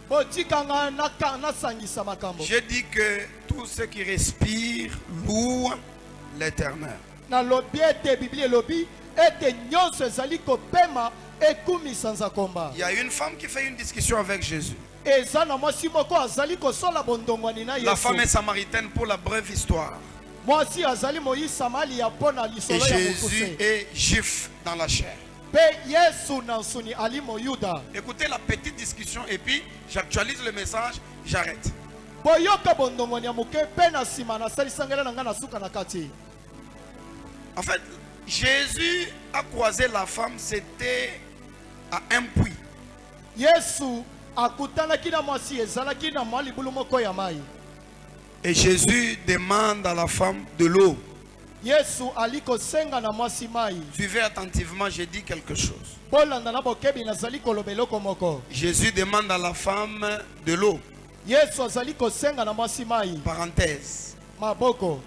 Botikanga nasangisa makambo. J'ai dit que tout ce qui respire loue l'Éternel. Na lobi ete biblia elobi ete nyonso ezali kopema ekumisa nzakomba. Il y a une femme qui fait une discussion avec Jésus. Eza na mwasi moko azali kosola bondongwani na La femme est Yesu. samaritaine pour la brève histoire. Mwasi azali moyisa mali ya pona Et lisolo ya Jésus mokuse. est juif dans la chair. Pe Yesu na nsuni ali moyuda. Écoutez la petite discussion et puis j'actualise le message, j'arrête. Boyoka bondongwani ya moke pe na nsima nasalisangela na nga na suka na kati. En fait, Jésus a croisé la femme, c'était à un puits. Yesu akutanaki na mwasi ezalaki na mwa libulu moko ya mai. Et Jésus demande à la femme de l'eau. Yesu ali kosenga na mwasi mai. Suivez attentivement, j'ai dit quelque chose. Bolanda na bokebi nazali koloba eloko moko. Jésus demande à la femme de l'eau. Yesu azali kosenga na mwasi mai. Parenthèse. Maboko.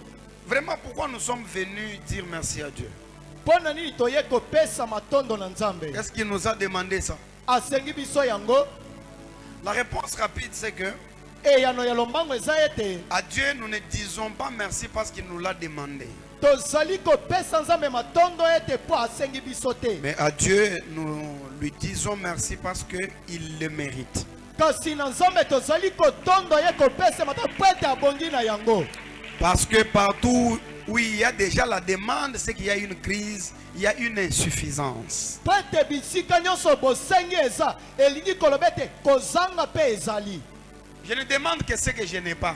Vraiment, pourquoi nous sommes venus dire merci à Dieu? Pona nini toye kopesa matondo na nzambe? Qu'est-ce qu'il nous a demandé ça? Asengi biso yango. La réponse rapide, c'est que Eyano ya lombango eza ete à Dieu, nous ne disons pas merci parce qu'il nous l'a demandé. tozali kopesa nzambe matondo ete po asengi biso te. Mais à Dieu, nous lui disons merci parce qu'il le mérite. Kasi na nzambe tozali kotondo ye kopesa matondo po ete abongi na yango. Parce que partout où il y a déjà la demande, c'est qu'il y a une crise, il y a une insuffisance. Po ete bisika nyonso bosengi eza elingi koloba ete kozanga pe ezali. Je ne demande que ce que je n'ai pas.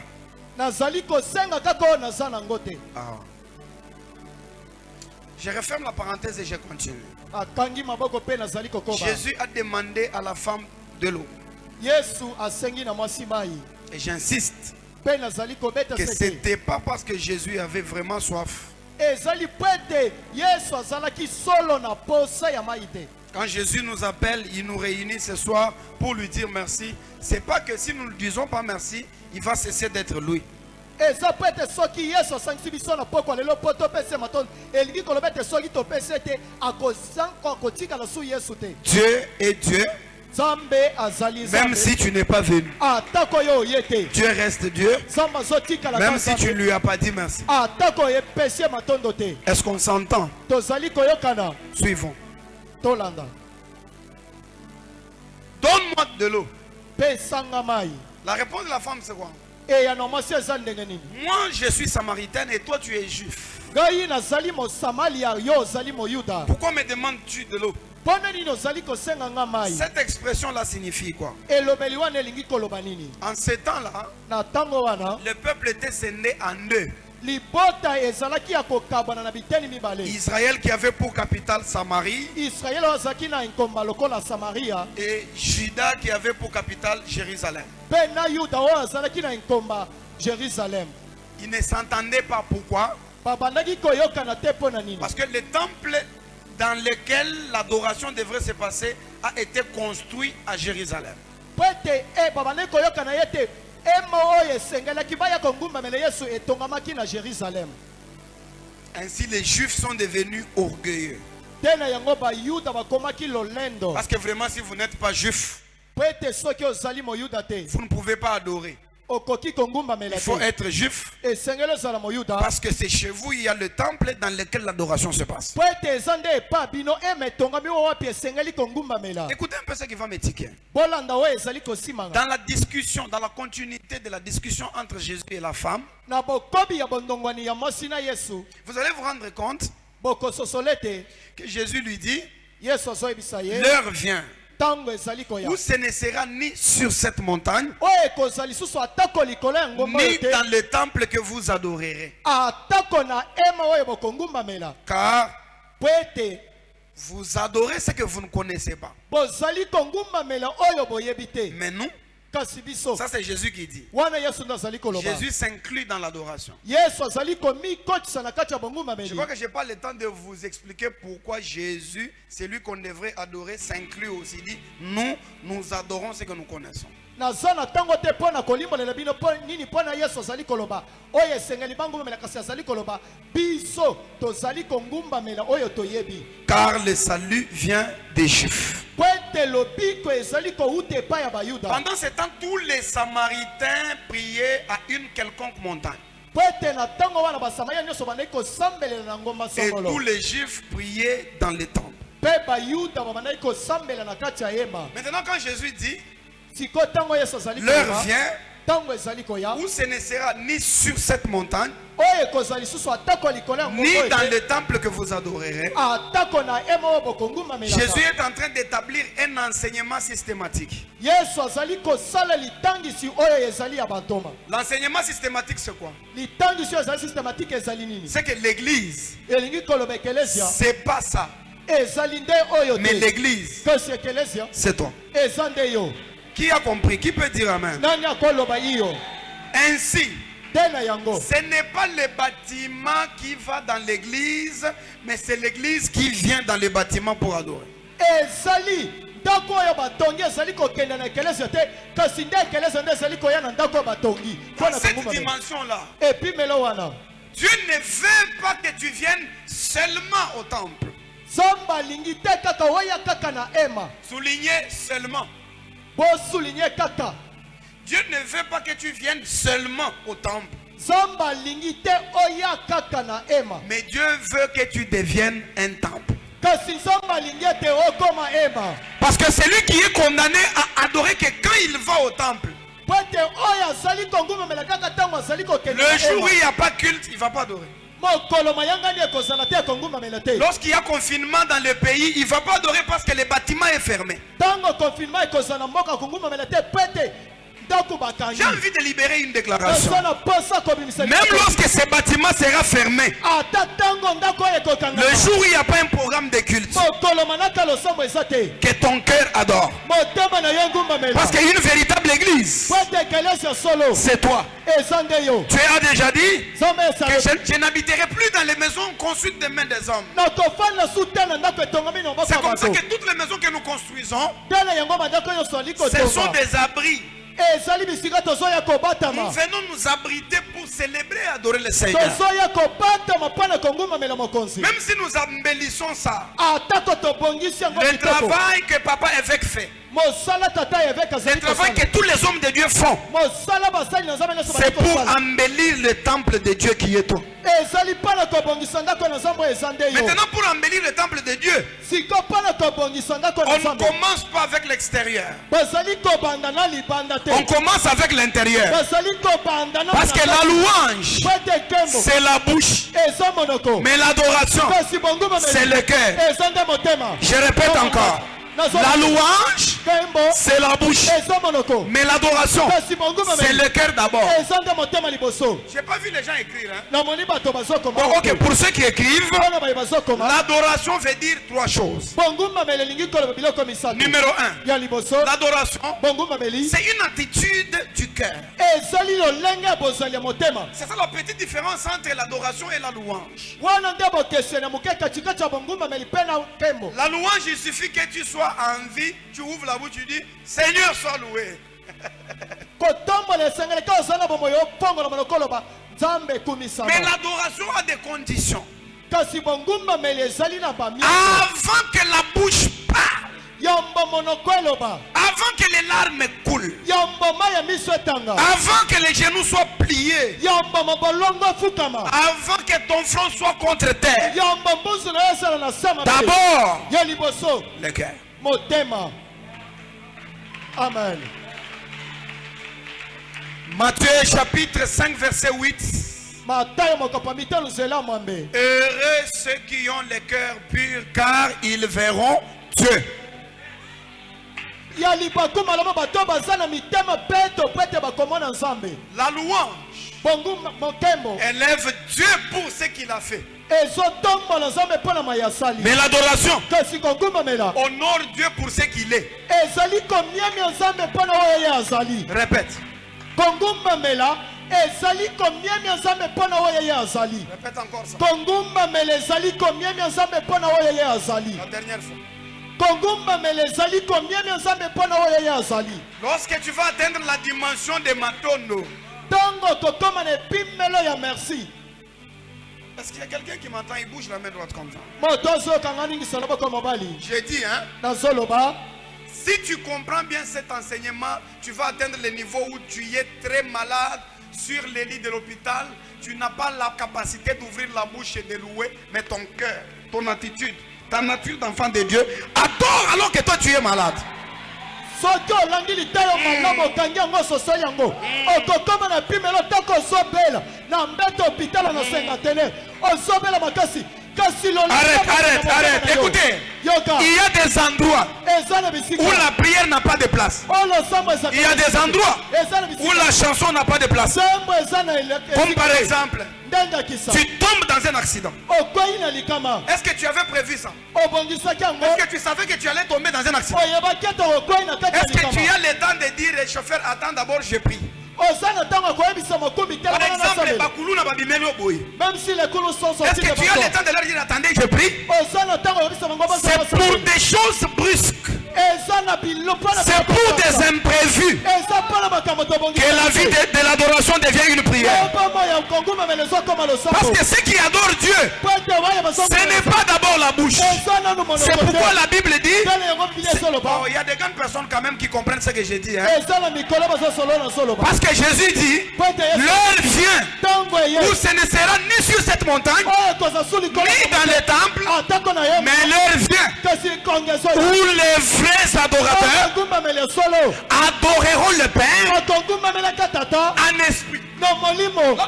Nazali kosenga kaka oyo naza nango te. Ah. Je referme la parenthèse et je continue. Akangi maboko pe nazali kokoba. Jésus a demandé à la femme de l'eau. Yesu asengi na mwasi mai. Et j'insiste Pe nazali kobeta que ce sete. n'était pas parce que Jésus avait vraiment soif. Ezali po ete Yesu azalaki solo na posa ya mai te. Quand Jésus nous appelle, il nous réunit ce soir pour lui dire merci. C'est pas que si nous ne disons pas merci, il va cesser d'être lui. Eza po ete soki Yesu asangisi biso na poko lelo po topesa matondo elingi koloba ete soki topesa ete akotika na su Yesu te. Dieu est Dieu Nzambe azali Même Nzambe. si tu n'es pas venu, Atako yo yete. Dieu reste Dieu. Nzambe azotikala Même kaka si tu ne Nzambe. lui as pas dit merci. Atako epesi matondo te. Est-ce qu'on s'entend? Tozali koyokana. Suivons. Tolanda. Donne-moi de l'eau. Pesanga mai. La réponse de la femme, c'est quoi? Et ya nomasi eza ndenge nini? Moi, je suis samaritaine et toi, tu es juif. Ngai nazali mo Samaria, yo ozali mo Yuda. Pourquoi me demandes-tu de l'eau? Pona nini ozali kosenga nga mai? Cette expression-là signifie quoi? Elobeli wana elingi koloba nini? En ces temps-là, Na tango wana, le peuple était scindé en deux. libota ezalaki ya kokabwana na biteni mibale. Israël qui avait pour capitale Samarie Israel azalaki na nkomba lokola Samaria, et Juda qui avait pour capitale Jérusalem. pe na Yuda oyo azalaki na nkomba Jérusalem. Ils ne s'entendaient pas. Pourquoi? Babandaki koyokana te mpo na nini? Parce que le temple dans lequel l'adoration devrait se passer a été construit à Jérusalem. Po ete babandaki koyokana ye te ema oyo esengelaki baya kongumbamela Yesu etongamaki na Jérusalem. Ainsi, les Juifs sont devenus orgueilleux. Te na yango bayuda bakomaki lolendo. Parce que vraiment, si vous n'êtes pas juif, Po ete soki ozali moyuda te vous ne pouvez pas adorer. okoki kongumbamela Il faut te. être juif Esengeli ozala moyuda. parce que c'est chez vous, il y a le temple dans lequel l'adoration se passe. Po ete eza nde epa bino ema etongami oyo wapi esengeli kongumbamela. Écoutez un peu ce qui va me tiquer. Bolanda oyo ezali kosimanga. Dans la discussion, dans la continuité de la discussion entre Jésus et la femme, Na bokobi ya bondongwani ya mwasi na Yesu, vous allez vous rendre compte bokososole te, que Jésus lui dit, Yesu azoyebisa ye, l'heure vient tango ezali koya. où ce ne sera ni sur cette montagne, Oyo ekozala lisusu atako likolo ya ngomba ni oyo te, dans le temple que vous adorerez. atako na ema oyo bokongumbamela. Car Po ete vous adorez ce que vous ne connaissez pas. bozali kongumbamela oyo boyebi te. Mais nous, Kasi biso, ça c'est Jésus qui dit. wana Yesu nde azali koloba. Jésus s'inclut dans l'adoration. Yesu azali komikotisa na kati ya Je bongumbameli. crois que je n'ai pas le temps de vous expliquer pourquoi Jésus, celui qu'on devrait adorer, s'inclut aussi. Il dit, nous adorons ce que nous connaissons. Naza na tango te mpo na kolimbolela bino mpo nini mpo na Yesu azali koloba oyo esengeli bangumbamela kasi azali koloba biso tozali kongumbamela oyo toyebi. Car le salut vient des Juifs. Po ete lobiko ezali kouta epai ya bayuda. Pendant ce temps, tous les Samaritains priaient à une quelconque montagne. Po ete na tango wana basamaria nyonso bandaki kosambelela na ngomba Et tous songolo. les Juifs priaient dans les temples. Pe bayuda babandaki kosambela na kati ya hema. Maintenant, quand Jésus dit, Siko tango Yesu azali l'heure koloba, vient tango ezali koya, où ce ne sera ni sur cette montagne, oyo ekozala lisusu atako likolo ya ngomba ni oyo dans te, le temple que vous adorerez. atako na ema oyo bokongumbamela. Jésus est en train d'établir un enseignement systématique. Yesu azali kosala litangisi oyo ezali ya bantoma. L'enseignement systématique, c'est quoi? Litangisi oyo ezali systématique ezali nini? C'est que l'église, Elingi koloba ekelesia c'est pas ça. ezali nde oyo Mais te. l'église, Kasi ekelesia c'est toi. eza nde yo. Qui a compris? Qui peut dire amen? Nani akoloba iyo? Ainsi, Te na yango. ce n'est pas le bâtiment qui va dans l'église, mais c'est l'église qui vient dans le bâtiment pour adorer. Ezali ndako oyo batongi ezali kokende na ekelesia te, kasi nde ekelesia nde ezali koya na ndako oyo batongi. Dans Mpona cette kongumbamela. dimension-là, Epimelo wana. Dieu ne veut pas que tu viennes seulement au temple. Zamba lingi te kaka oya kaka na ema. Souligner seulement. Bosulinye kaka. Dieu ne veut pas que tu viennes seulement au temple. Zamba lingi te oya kaka na ema. Mais Dieu veut que tu deviennes un temple. Kasi zamba lingi te okoma ema. Parce que celui qui est condamné à adorer que quand il va au temple, Pote oya azali kongumamela kaka tango azali kokende na le jour où ema. il n'y a pas culte, il ne va pas adorer. Mokolo mayangani ekozala te kongumamela te. Lorsqu'il y a confinement dans le pays, il ne va pas adorer parce que le bâtiment est fermé. Tango confinement ekozala na mboka kongumamela te pete ndako bakangi. J'ai envie de libérer une déclaration. Nazana posa kobimisa. Même lorsque ce bâtiment sera fermé, ata tango ndako oyo ekokanga. le jour où il n'y a pas un programme de culte, Mokolo manaka losambo eza te. que ton cœur adore. Motema na yo ngumamela. Parce qu'une véritable église, Pote ekelesi solo. c'est toi. Eza nde yo. Tu as déjà dit Zamba que esala. je n'habiterai plus dans les maisons construites des mains des hommes. nakofanda su te na ndako etongami na maboko C'est ya comme ça bato. que toutes les maisons que nous construisons, Te na yango bandako nyonso ali ce sont kotonga. des abris. Ezali bisika tozoya Nous kobatama. venons nous abriter pour célébrer et adorer le Seigneur. Tozoya kobatama mpo na kongumamela mokonzi. Même si nous embellissons ça, Atako tobongisi yango le kitoko. travail que papa évêque fait, Le travail que tous les hommes de Dieu font, c'est pour embellir le temple de Dieu qui est toi. Maintenant, pour embellir le temple de Dieu, on ne commence pas avec l'extérieur. On commence avec l'intérieur. Parce que la louange, c'est la bouche. Mais l'adoration, c'est le cœur. Je répète encore. La louange, c'est la bouche. Mais l'adoration, c'est le cœur d'abord. Je n'ai pas vu les gens écrire. Bon, ok, pour ceux qui écrivent, l'adoration veut dire trois choses. Numéro 1, l'adoration, c'est une attitude du cœur. C'est ça la petite différence entre l'adoration et la louange. La louange, il suffit que tu sois en vie, tu ouvres la bouche, tu dis Seigneur soit loué. Mais l'adoration a des conditions. Avant que la bouche parle, avant que les larmes coulent, avant que les genoux soient pliés, avant que ton front soit contre terre, d'abord le cœur. Amen. Matthieu chapitre 5 verset 8. Heureux ceux qui ont le cœur pur, car ils verront Dieu. La louange élève Dieu pour ce qu'il a fait. Mais l'adoration honore Dieu pour ce qu'il est. Répète. Répète encore ça. La dernière fois. Lorsque tu vas atteindre la dimension de Matondo, est-ce qu'il y a quelqu'un qui m'entend? Il bouge la main droite comme ça. J'ai dit, hein? Si tu comprends bien cet enseignement, tu vas atteindre le niveau où tu es très malade sur les lits de l'hôpital. Tu n'as pas la capacité d'ouvrir la bouche et de louer, mais ton cœur, ton attitude, ta nature d'enfant de Dieu adore alors que toi tu es malade. Arrête. Écoutez, il y a des endroits où la prière n'a pas de place. Il y a des endroits où la chanson n'a pas de place. Comme par exemple, tu tombes dans un accident. Est-ce que tu avais prévu ça? Est-ce que tu savais que tu allais tomber dans un accident? Est-ce que tu as le temps de dire au chauffeur, attends d'abord, je prie? Par exemple, même si les coulous sont sortis, est-ce que tu as le temps de leur dire attendez, je prie? C'est pour des choses brusques. C'est pour des imprévus que la vie de l'adoration devient une prière. Parce que ceux qui adorent Dieu, ce n'est pas d'abord la bouche. C'est pourquoi la Bible dit, il y a des grandes personnes quand même qui comprennent ce que j'ai dit, hein? Parce que Jésus dit, l'heure vient où ce ne sera ni sur cette montagne, ni dans les temples, mais l'heure vient où les vrais adorateurs adoreront le Père en esprit. Là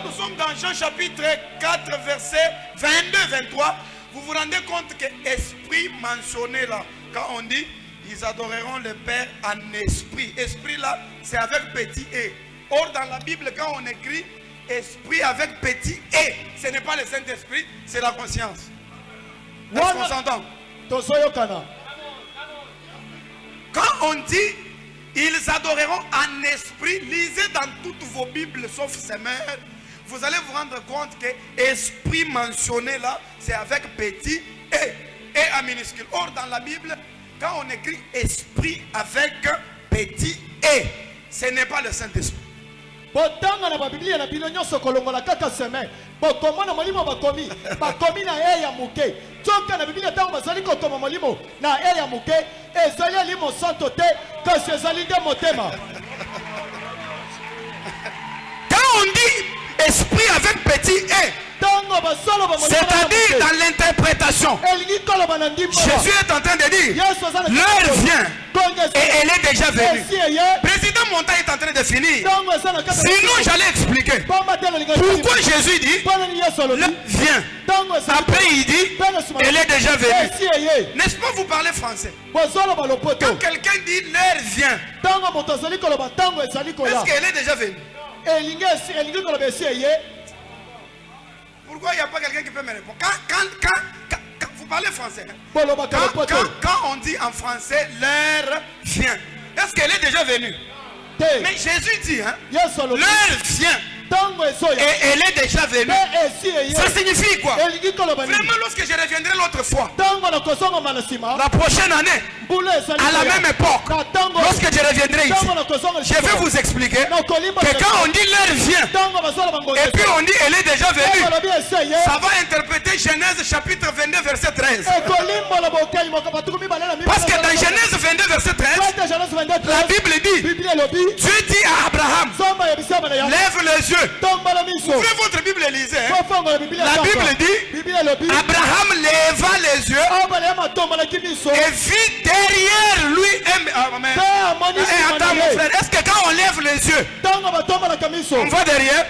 nous sommes dans Jean chapitre 4 verset 22-23. Vous vous rendez compte que esprit mentionné là, quand on dit ils adoreront le Père en esprit, esprit là c'est avec petit e. Or dans la Bible quand on écrit esprit avec petit e, ce n'est pas le Saint-Esprit, c'est la conscience. Est-ce qu'on s'entend? Quand on dit ils adoreront en esprit, lisez dans toutes vos Bibles sauf ces mères, vous allez vous rendre compte que esprit mentionné là, c'est avec petit e en minuscule. Or dans la Bible, quand on écrit esprit avec petit e, ce n'est pas le Saint-Esprit. ezali ali mosanto te kasi ezali nde motema. Quand on dit esprit avec petit e, c'est-à-dire dans l'interprétation, Jésus est en train de dire l'heure vient et elle est déjà venue. Président Montagne est en train de finir. Sinon j'allais expliquer pourquoi Jésus dit l'heure vient. Après il dit elle est déjà venue. N'est-ce pas, vous parlez français? Quand quelqu'un dit l'heure vient, est-ce qu'elle est déjà venue? Pourquoi il n'y a pas quelqu'un qui peut me répondre? Quand vous parlez français, quand on dit en français l'heure vient, est-ce qu'elle est déjà venue? Mais Jésus dit l'heure vient et elle est déjà venue. Ça signifie quoi? Vraiment, lorsque je reviendrai l'autre fois, la prochaine année, à la même époque, lorsque je reviendrai ici, je vais vous expliquer que quand on dit l'heure vient et puis on dit elle est déjà venue, ça va interpréter Genèse chapitre 22 verset 13. Parce que dans Genèse 22 verset 13, la Bible dit, Dieu dit à Abraham, lève les yeux. Ouvrez votre Bible et lisez. La Bible dit, Abraham leva les yeux et vit derrière lui. Attends mon frère, est-ce que quand on lève les yeux, on va derrière?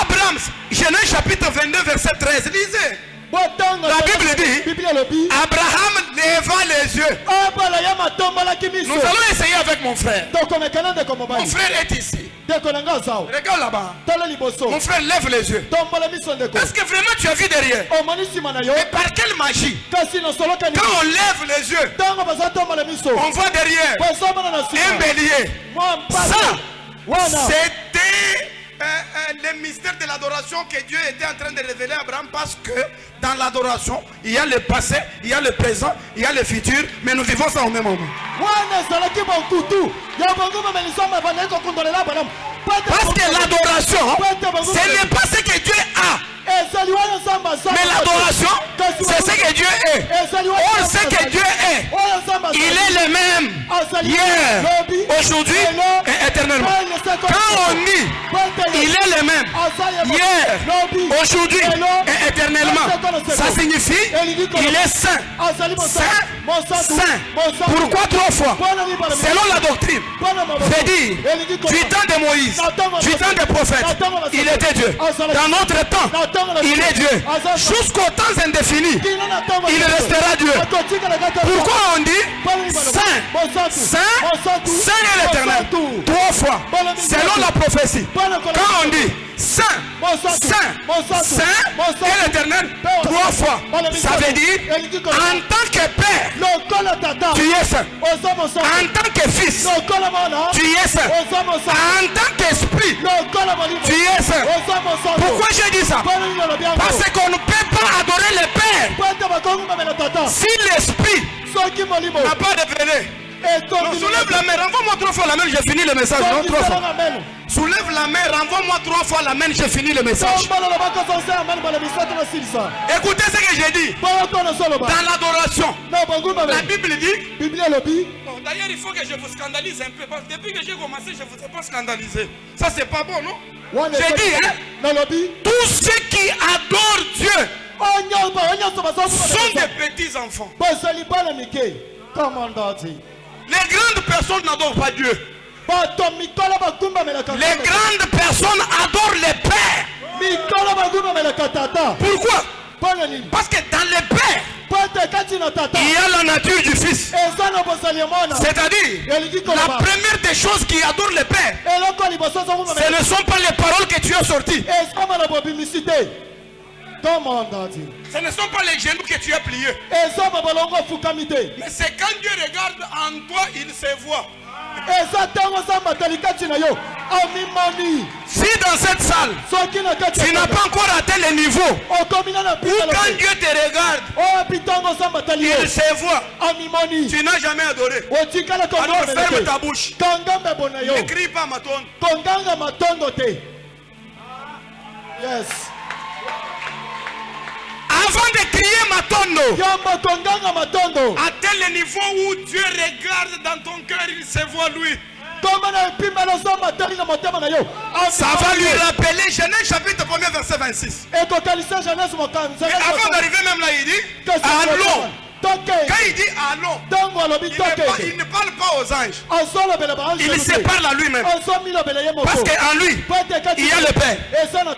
Abraham, Genèse chapitre 22 verset 13, lisez. La Bible dit, Abraham leva les yeux. Nous allons essayer avec mon frère. Mon frère est ici. Regarde là-bas. Mon frère lève les yeux. Est-ce que vraiment tu as vu derrière? Et par quelle magie? Quand on lève les yeux, on voit derrière un bélier. Ça, c'était le mystère de l'adoration que Dieu était en train de révéler à Abraham, parce que dans l'adoration, il y a le passé, il y a le présent, il y a le futur, mais nous vivons ça au même moment. Parce que l'adoration, ce n'est pas ce que Dieu a, mais l'adoration, c'est ce que Dieu est. Or, ce que Dieu est, il est le même hier, aujourd'hui et éternellement. Quand on dit il est le même hier, aujourd'hui et éternellement, ça signifie il est saint. Saint. Pourquoi trois fois? Selon la doctrine, c'est dire du temps de Moïse, du temps des prophètes, il était Dieu. Dans notre temps, il est Dieu. Jusqu'au temps indéfini, il restera Dieu. Pourquoi on dit saint, saint, saint et l'éternel? Trois fois, selon la prophétie. Quand on dit saint, saint, saint et l'éternel, trois fois, ça veut dire en tant que père, tu es saint. En tant que fils, tu es saint. En tant qu'esprit, tu es saint. Pourquoi j'ai dit ça? Parce qu'on ne peut pas adorer le Père si l'esprit n'a pas révélé. Non, soulève la main, renvoie-moi trois fois la main, j'ai fini le message. Non, trois fois. Soulève la main, renvoie-moi trois fois la main, j'ai fini le message. Écoutez ce que j'ai dit. Dans l'adoration, la Bible dit. Bon, d'ailleurs, il faut que je vous scandalise un peu. Parce que depuis que j'ai commencé, je ne vous ai pas scandalisé. Ça, c'est pas bon, non? J'ai dit, tous ceux qui adorent Dieu sont des petits enfants. Les grandes personnes n'adorent pas Dieu. Les grandes personnes adorent les pères. Pourquoi? Parce que dans les pères, il y a la nature du Fils. C'est-à-dire, la première des choses qui adorent les pères, ce ne sont pas les paroles que tu as sorties. Ce ne sont pas les genoux que tu as pliés. Mais c'est quand Dieu regarde en toi, il se voit. Si dans cette salle, tu n'as pas encore atteint le niveau où quand Dieu te regarde, il se voit, tu n'as jamais adoré. Alors ferme ta bouche. Ne crie pas ma tonne. Yes. Avant de crier Matondo, Yamba Tonganga Matondo. atteins le niveau où Dieu regarde dans ton cœur, il se voit lui. Ça va lui rappeler Genèse chapitre 1er verset 26. Mais avant d'arriver même là, il dit allons. Quand il dit allons, il ne parle pas aux anges. Il se parle à lui-même. Parce qu'en lui, il y a le Père.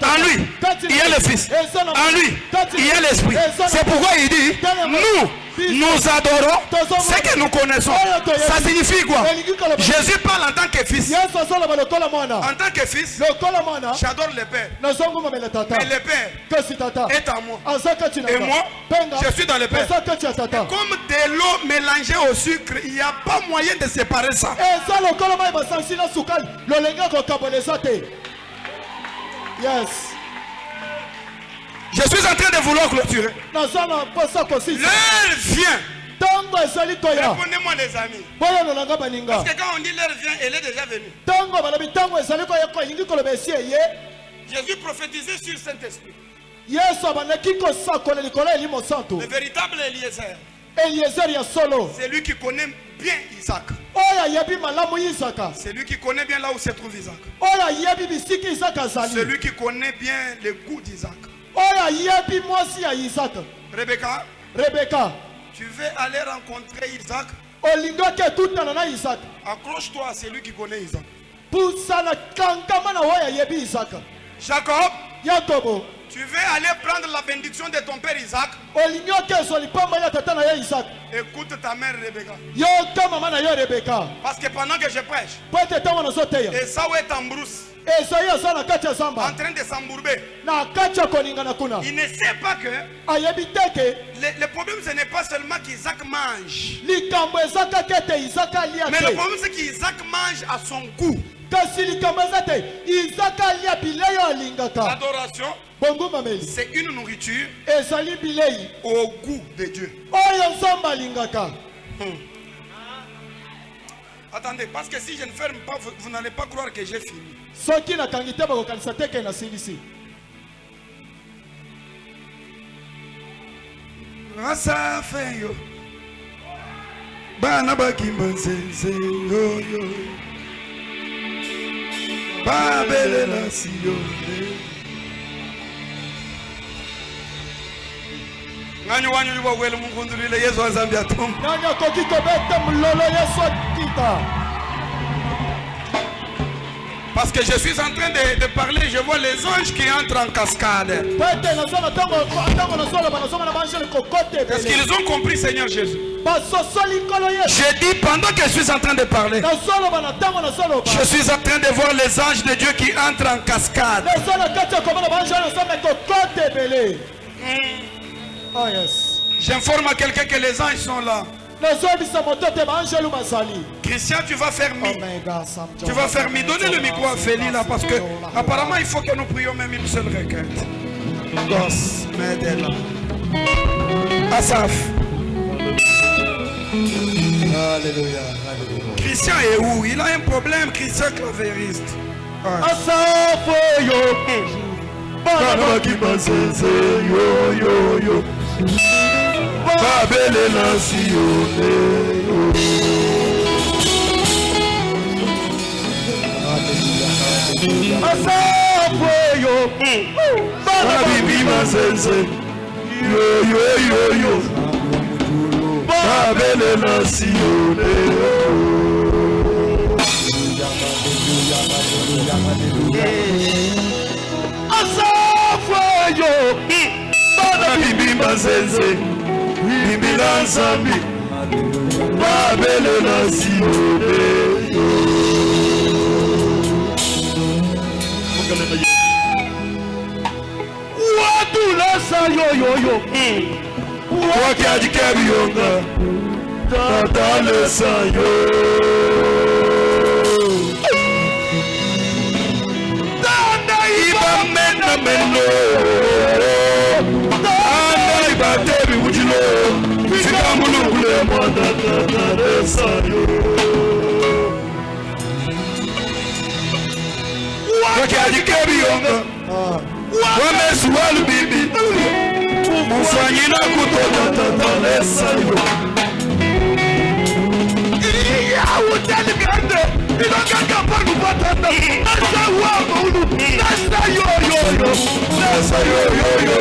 En lui, il y a le Fils. En lui, il y a l'Esprit. C'est pourquoi il dit nous adorons ce que nous connaissons. Ça signifie quoi? Jésus parle en tant que fils. En tant que fils, j'adore le Père. Mais le Père est en moi. Et moi, je suis dans le Père. Comme de l'eau mélangée au sucre, il n'y a pas moyen de séparer ça. Yes. Je suis en train de vouloir clôturer. L'heure vient. Répondez-moi les amis. Parce que quand on dit l'heure vient, elle est déjà venue. Jésus prophétisait sur le Saint-Esprit. Le véritable Eliezer. C'est lui qui connaît bien Isaac. C'est lui qui connaît bien là où se trouve Isaac. C'est lui qui connaît bien le goût d'Isaac. Rebecca, tu veux aller rencontrer Isaac? Accroche-toi à celui qui connaît Isaac. Jacob, tu veux aller prendre la bénédiction de ton père Isaac? Écoute ta mère Rebecca. Parce que pendant que je prêche, Esaü est en brousse, en train de s'embourber. Il ne sait pas que le problème ce n'est pas seulement qu'Isaac mange, mais le problème c'est qu'Isaac mange à son goût. L'adoration, c'est une nourriture au goût de Dieu. Attendez, parce que si je ne ferme pas, vous n'allez pas croire que j'ai fini. Rasa feyo bana bakimba nzenze yo yo babelela siyone ngani wanyu libogwele mungundulile Yesu azambi atom nanya kokiko bete mlolo Yesu akita. Parce que je suis en train de parler, je vois les anges qui entrent en cascade. Est-ce qu'ils ont compris, Seigneur Jésus? Je dis pendant que je suis en train de parler, je suis en train de voir les anges de Dieu qui entrent en cascade. Oh yes. J'informe à quelqu'un que les anges sont là. Christian, tu vas faire mi. Tu vas faire mi. Donnez le micro à Feli là parce que apparemment il faut que nous prions même une seule requête. Gosse, m'aide-la. Asaf. Alléluia. Christian est où? Il a un problème, Christian clavériste. Asaf yo. Bana ki basense yo yo yo. Babelela siyone yo. Asaf yo. Bana bibi basense yo yo yo yo. Babelela siyone yo. Asaf yo. Bana bibi basense bibi lansambi babelela siyone yo. Watu lasa yo yo yo. Wakaji kabiyonga tata lesa yo. Tanda iba mena meno. Tanda iba tebi ujilo. Fika mulungule mwana tata lesa yo. Wakaji kabiyonga wamesu walu bibi Mufanyina kutototole sayo. Iya uteli gande. Inokaka panu patata. Nasa wamo ulu. Nasa yo yo yo. Nasa yo yo yo.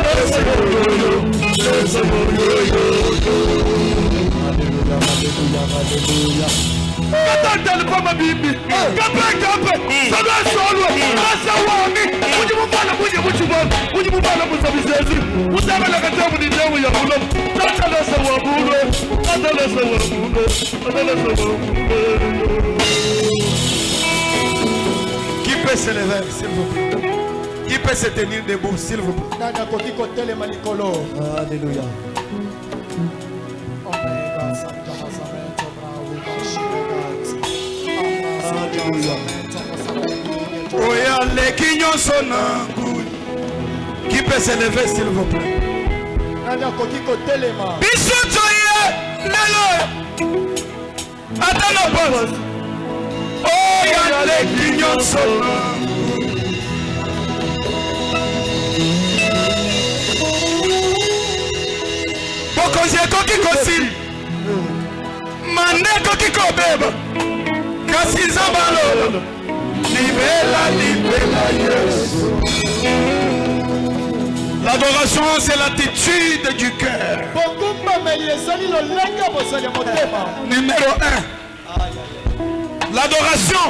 Nasa yo yo yo. Nasa yo yo yo. Hallelujah, hallelujah. Katandali pama bibi. Kape. Sada solwe. Nasa wami. Uji mubala musabizezi. Utabala katabu ni jamu ya ulo. Tatala sawa bulo. Tatala sawa bulo. Tatala sawa bulo. Qui peut se lever, s'il vous plaît? Qui peut se tenir debout, s'il vous plaît? Nana kokiko tele malikolo. Alléluia. Omega Santa Hazamento Bravo Bashiregat. Oya le kinyo sonangu. Qui peut se lever, s'il vous plaît? Nana kokiko tele ma. Bisotoye lelo. Atana boss. Oya le kinyo sonangu. Bokozeko kikosi. Mandeko kikobeba. Kasi nzambalo. Libela Yesu. L'adoration, c'est l'attitude du cœur. Numéro 1. L'adoration,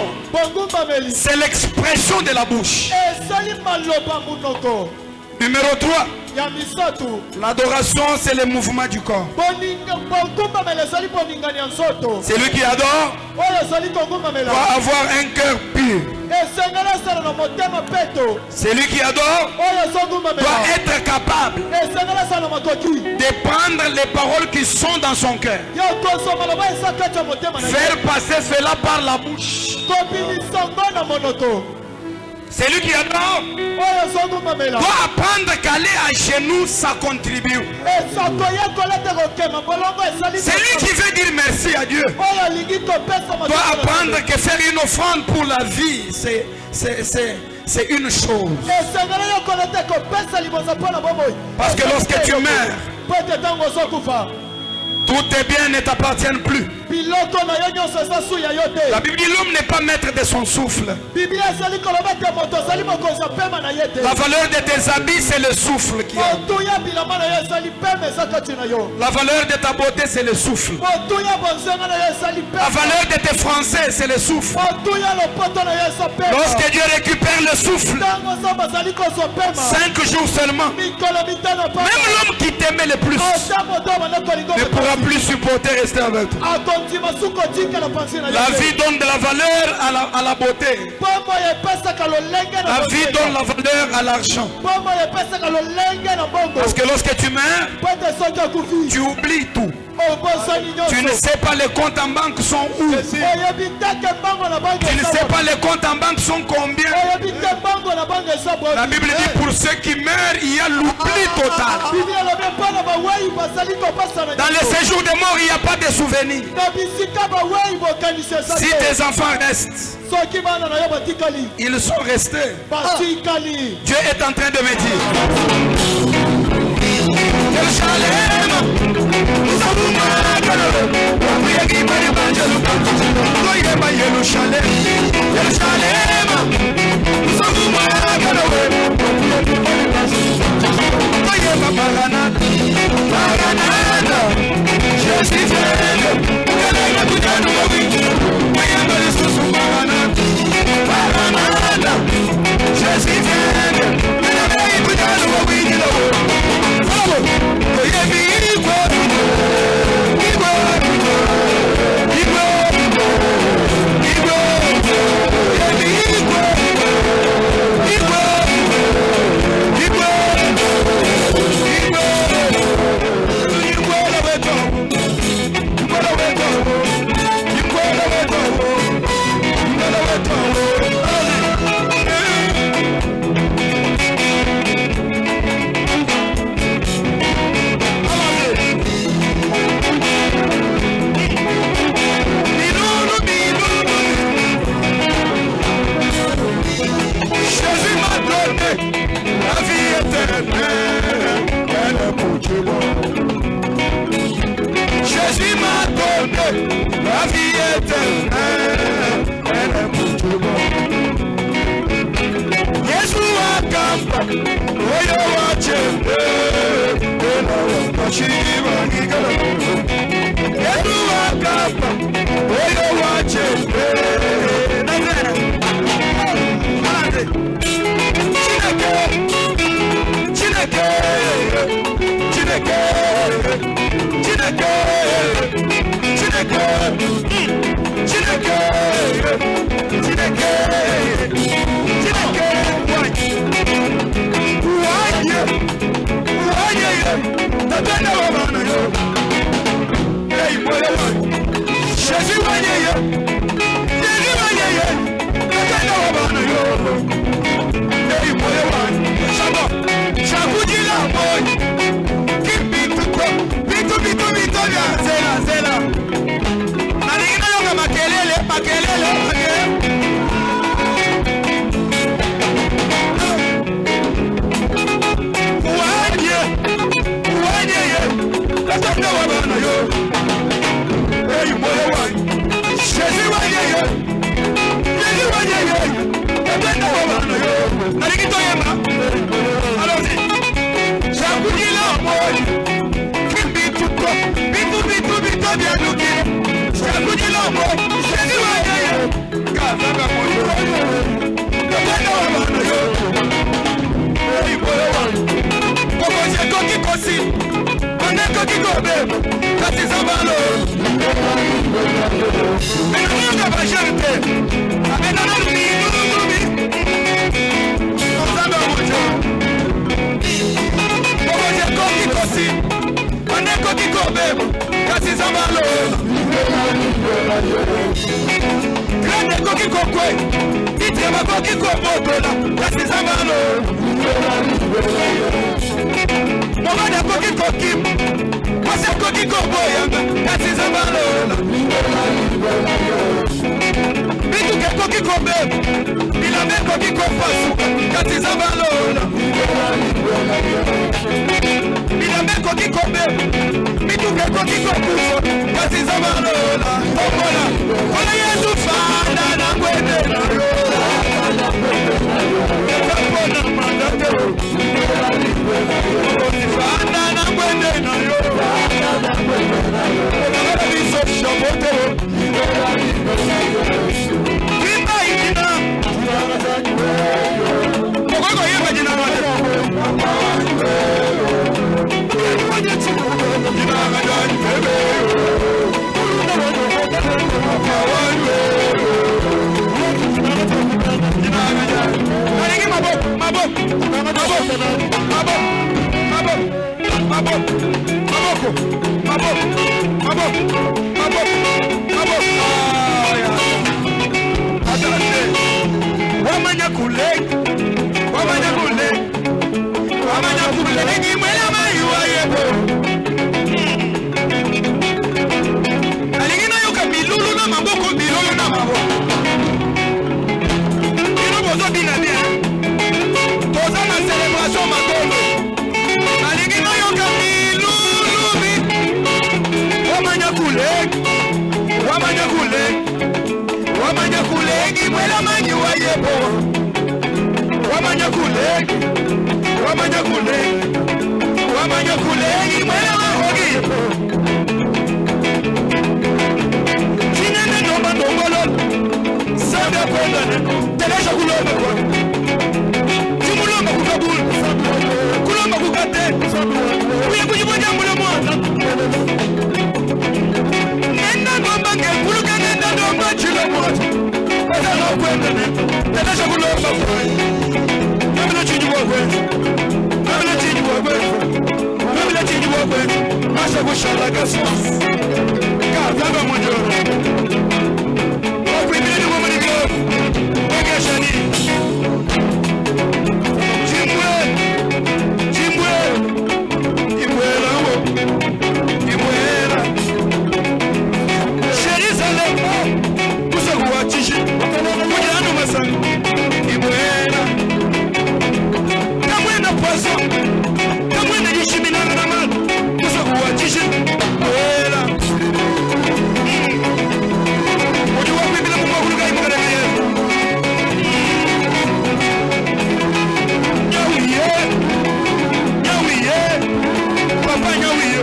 c'est l'expression de la bouche. Numéro 3. L'adoration, c'est le mouvement du corps. Celui qui adore doit avoir un cœur pur. Celui qui adore doit être capable de prendre les paroles qui sont dans son cœur, faire passer cela par la bouche. Celui qui adore doit apprendre qu'aller à genoux, ça contribue. Celui qui veut dire merci à Dieu doit apprendre que faire une offrande pour la vie, c'est une chose. Parce que lorsque tu meurs, tous tes biens ne t'appartiennent plus. La Bible dit l'homme n'est pas maître de son souffle. La valeur de tes habits, c'est le souffle qui est. La valeur de ta beauté, c'est le souffle. La valeur de tes français, c'est le souffle. Lorsque Dieu récupère le souffle, 5 jours seulement, même l'homme qui t'aimait le plus ne pourra plus supporter rester avec toi. La vie donne de la valeur à la beauté. La vie donne la valeur à l'argent. Parce que lorsque tu meurs, tu oublies tout. Tu ne sais pas les comptes en banque sont où. Tu ne sais pas les comptes en banque sont combien. La Bible dit pour ceux qui meurent, il y a l'oubli total. Dans le séjour des morts, il n'y a pas de souvenirs. Si tes enfants restent, ils sont restés. Dieu est en train de me dire kobema kasi zambalo menanga bajante abenana lubi ozamba mojo oboje koki kosi ane koki kobema kasi zambalo grande koki kokwe itrema koki kobotola kasi zambalo Momada koki koki, wase koki koboyanga, kasi zambalola. Bitu ke koki kobe, bilambe koki kopasuka, kasi zambalola. Bilambe koki kobe, bitu ke koki kokufa, kasi zambalola. Okola, kola yesu fanda na kwende na yo. Kapona mandate. Fanda na kwende na yo. Fanda biso shabote. Kimba ikina. Mokoko yeba jina wale. Jina ngajani bebe. Jina ngajani. Naligi mabok. Wamanya kule. Ni mwela mayuwa yebo. Alingina yoka milulu na maboko. Ino bozo bina bien. Toza na célébration makondo. Alingina yoka milulu. Wamanya kule. Ni mwela mayuwa yebo. Wamanya kule. Ni mwela mahogi. Chinene nomba nombolo. Sanda kwenda neko. Telesha kulomba kwa. Simulomba kukabulu. Kulomba kukate. Kuya kujiboja mule mwana. Nenda nomba nge. Kuluka nenda nomba chilo mwana. Kata no kwenda neko. Telesha kulomba kwa. Kabila chijibo kwenza. Masha kushala gasos. Kazanga mwenjoro. Wakwimini mwamani globe. Wageshani. Chimwe. Imwela wo. Imwela. Jerusalem. Kusa kuwachishi. Kujanu masani. Imwela. Kamwena pozo. Kamwena jishimina na mali. Kusa kuwachishi. Imwela. Ujua kwibila mumaguluga imwela yesu. Nyawiye. Papa nyawiye.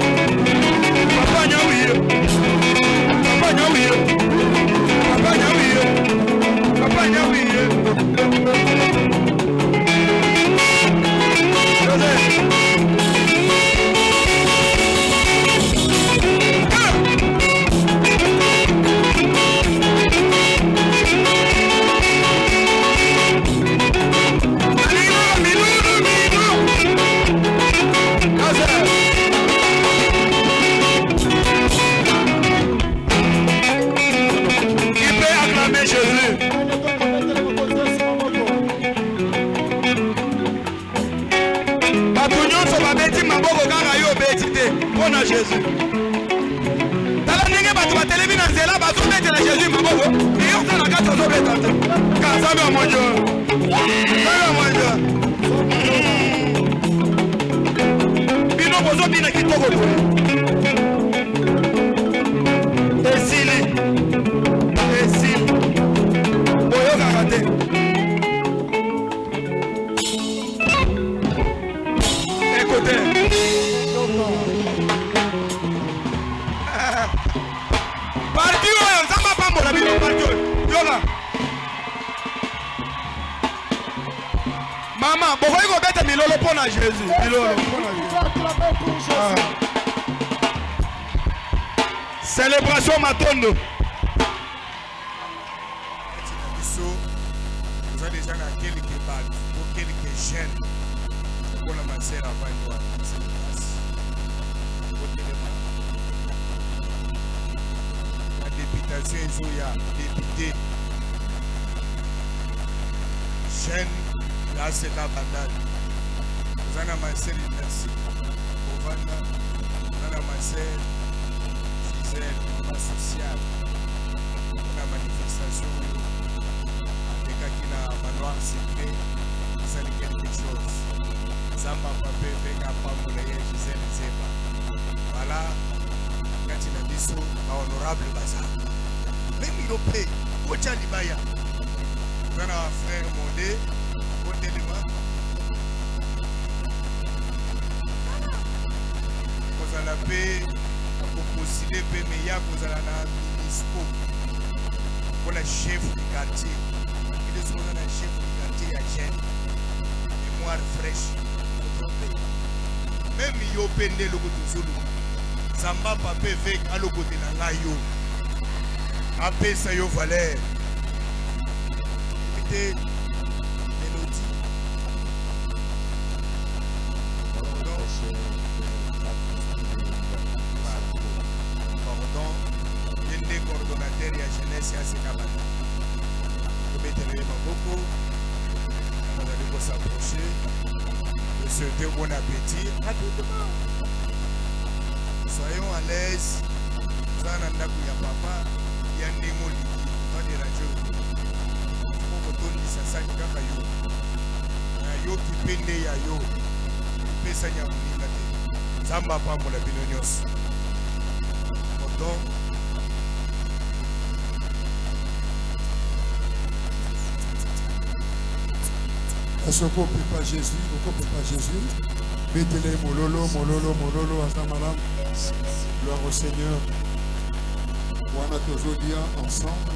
na Jésus. Tala ndenge bato batelemi na nzela bazobetela Jésus maboko. Iyo tala kati ozobeta te. Kazabe wa mojo. Kazabe wa mojo. Bino bozobina kitoko boye. Esili. Boyokaka te. Écoutez. Parti oyo nzamba pambola bino parti oyo. Yola. Mama, bokoyi kobeta milolo mpona Jésus. Milolo mpona Jésus. Célébration Matondo. Vous avez déjà dans quelques balles, pour quelques jeunes, pour la masseur avant de voir cette place. La députation est où il y a député. Jeunes, là c'est la bandade. Vous avez la masseur, merci. Vous avez la masseur, Gisèle, maman sociale. La manifestation. Qui n'a manoir secret, ça dit quelque chose. Zamba Papé, Venga Pamoulaye, Gisèle Zeba. Voilà, quand il a dit ça, honorable Bazar. Même il a payé, Ocha Libaya. Vous avez un frère Mondé, au téléma. Vous avez la paix, pour postiller, mais il y a vous avez un ministre pour le chef du quartier. Un chef du quartier à Gênes, mémoire fraîche, même yo pende le côté Zulu, Zamba Papé avec à le côté de la yo, après ça yo valeur, c'était mélodie, pardon, il y a des coordonnateurs et la jeunesse et à ces cabanes. Beaucoup, on allait s'approcher, de souhaiter bon appétit rapidement. Soyons à l'aise, ça n'a pas de papa, il y a un démoli, pas de radio. Il faut que tout le monde s'assage comme yo. Yo qui pende ya yo, pesa nya muninga te. Zamba pa mo la binonyos. Pourtant, est-ce qu'on ne peut pas Jésus? On ne peut pas Jésus. Mettez-les mololo, Azamaram. Gloire au Seigneur. On a toujours dit ensemble.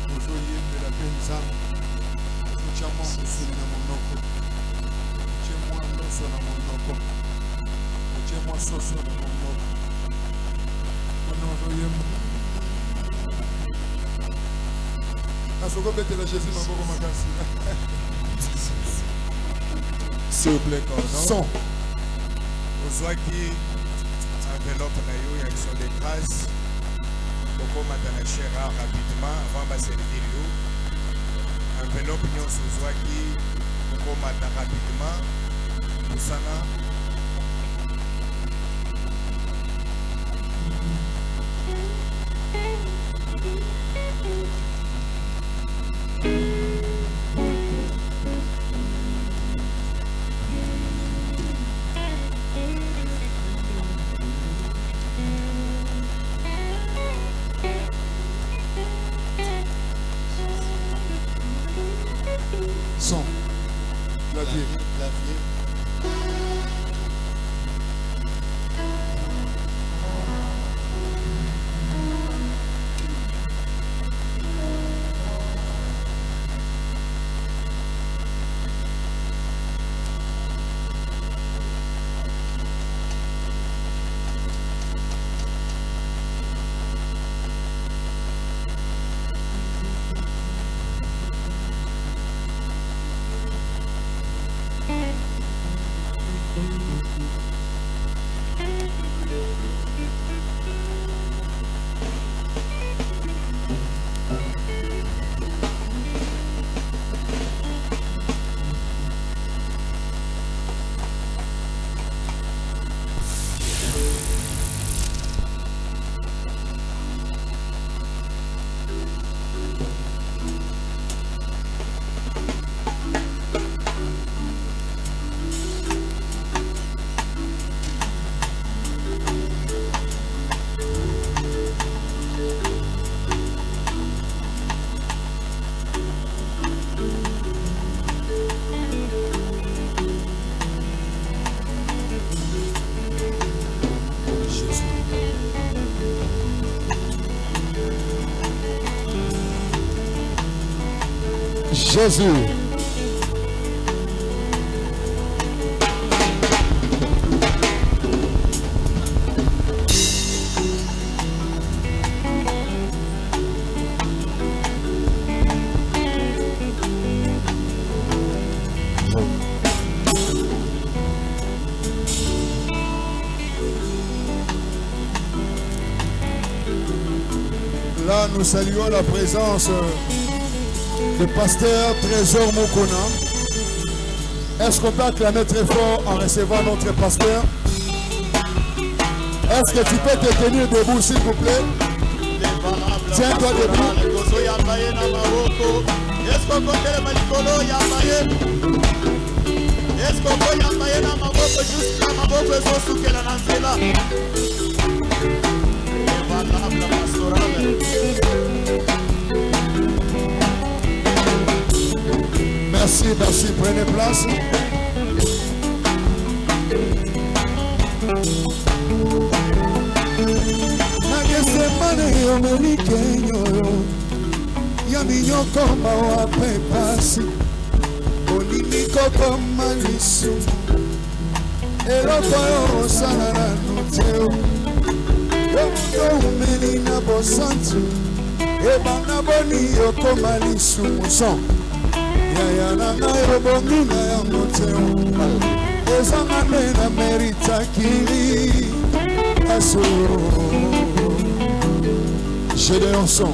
Toujours dit de la Benzam. Tiens-moi, je suis dans mon nom. Tiens-moi, je suis dans mon nom. Tiens-moi, je suis dans mon nom. Est-ce qu'on peut mettre Jésus dans mon magasin? s'il vous plaît, cordon. Son. Vous voyez qui enveloppe na yo, il y a des grâces. Beaucoup matin la chair rapidement avant de servir l'eau. Enveloppe nous vous voyez qui beaucoup matin rapidement. Pour ça là. Son. Clavier. Jésus. nous saluons la présence du pasteur Trésor Mokona. Est-ce qu'on peut acclamer très fort en recevant notre pasteur? Est-ce que tu peux te tenir debout, s'il vous plaît? Tiens-toi debout. Merci, merci, prenez place. Nagesemane yomelikeño yaminyoko mawape pasi oniniko malisu eloko osala na nuteo yomuto umeli na bosantu ebana boni yokoma lisumu son yaya na ngai obongi na yango teo ezanga nde na meritakili aso Gédéon son.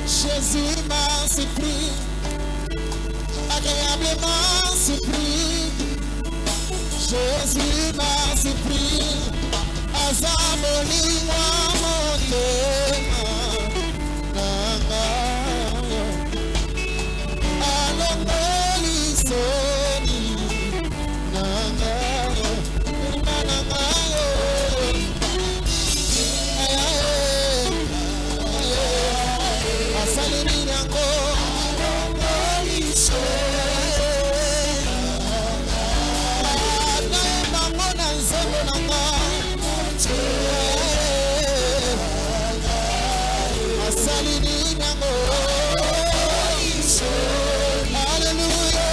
Jésus m'a surpris, agréablement surpris. Jésus m'a surpris, azamoli wa motema nanga, alongoli soni nanga, nanga. Salini yango alongoli soni bango na nzembo nanga asalini yango haleluya.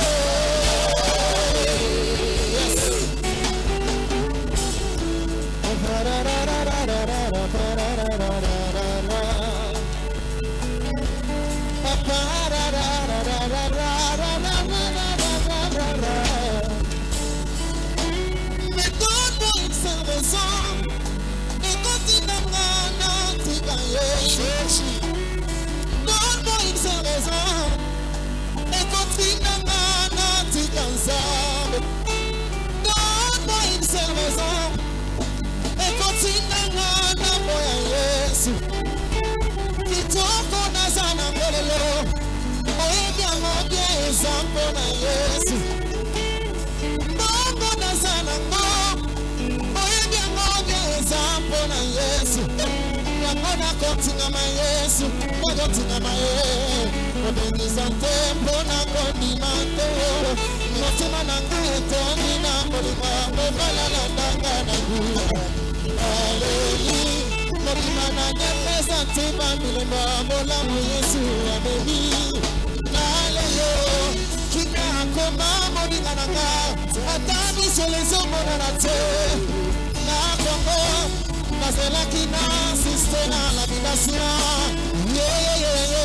La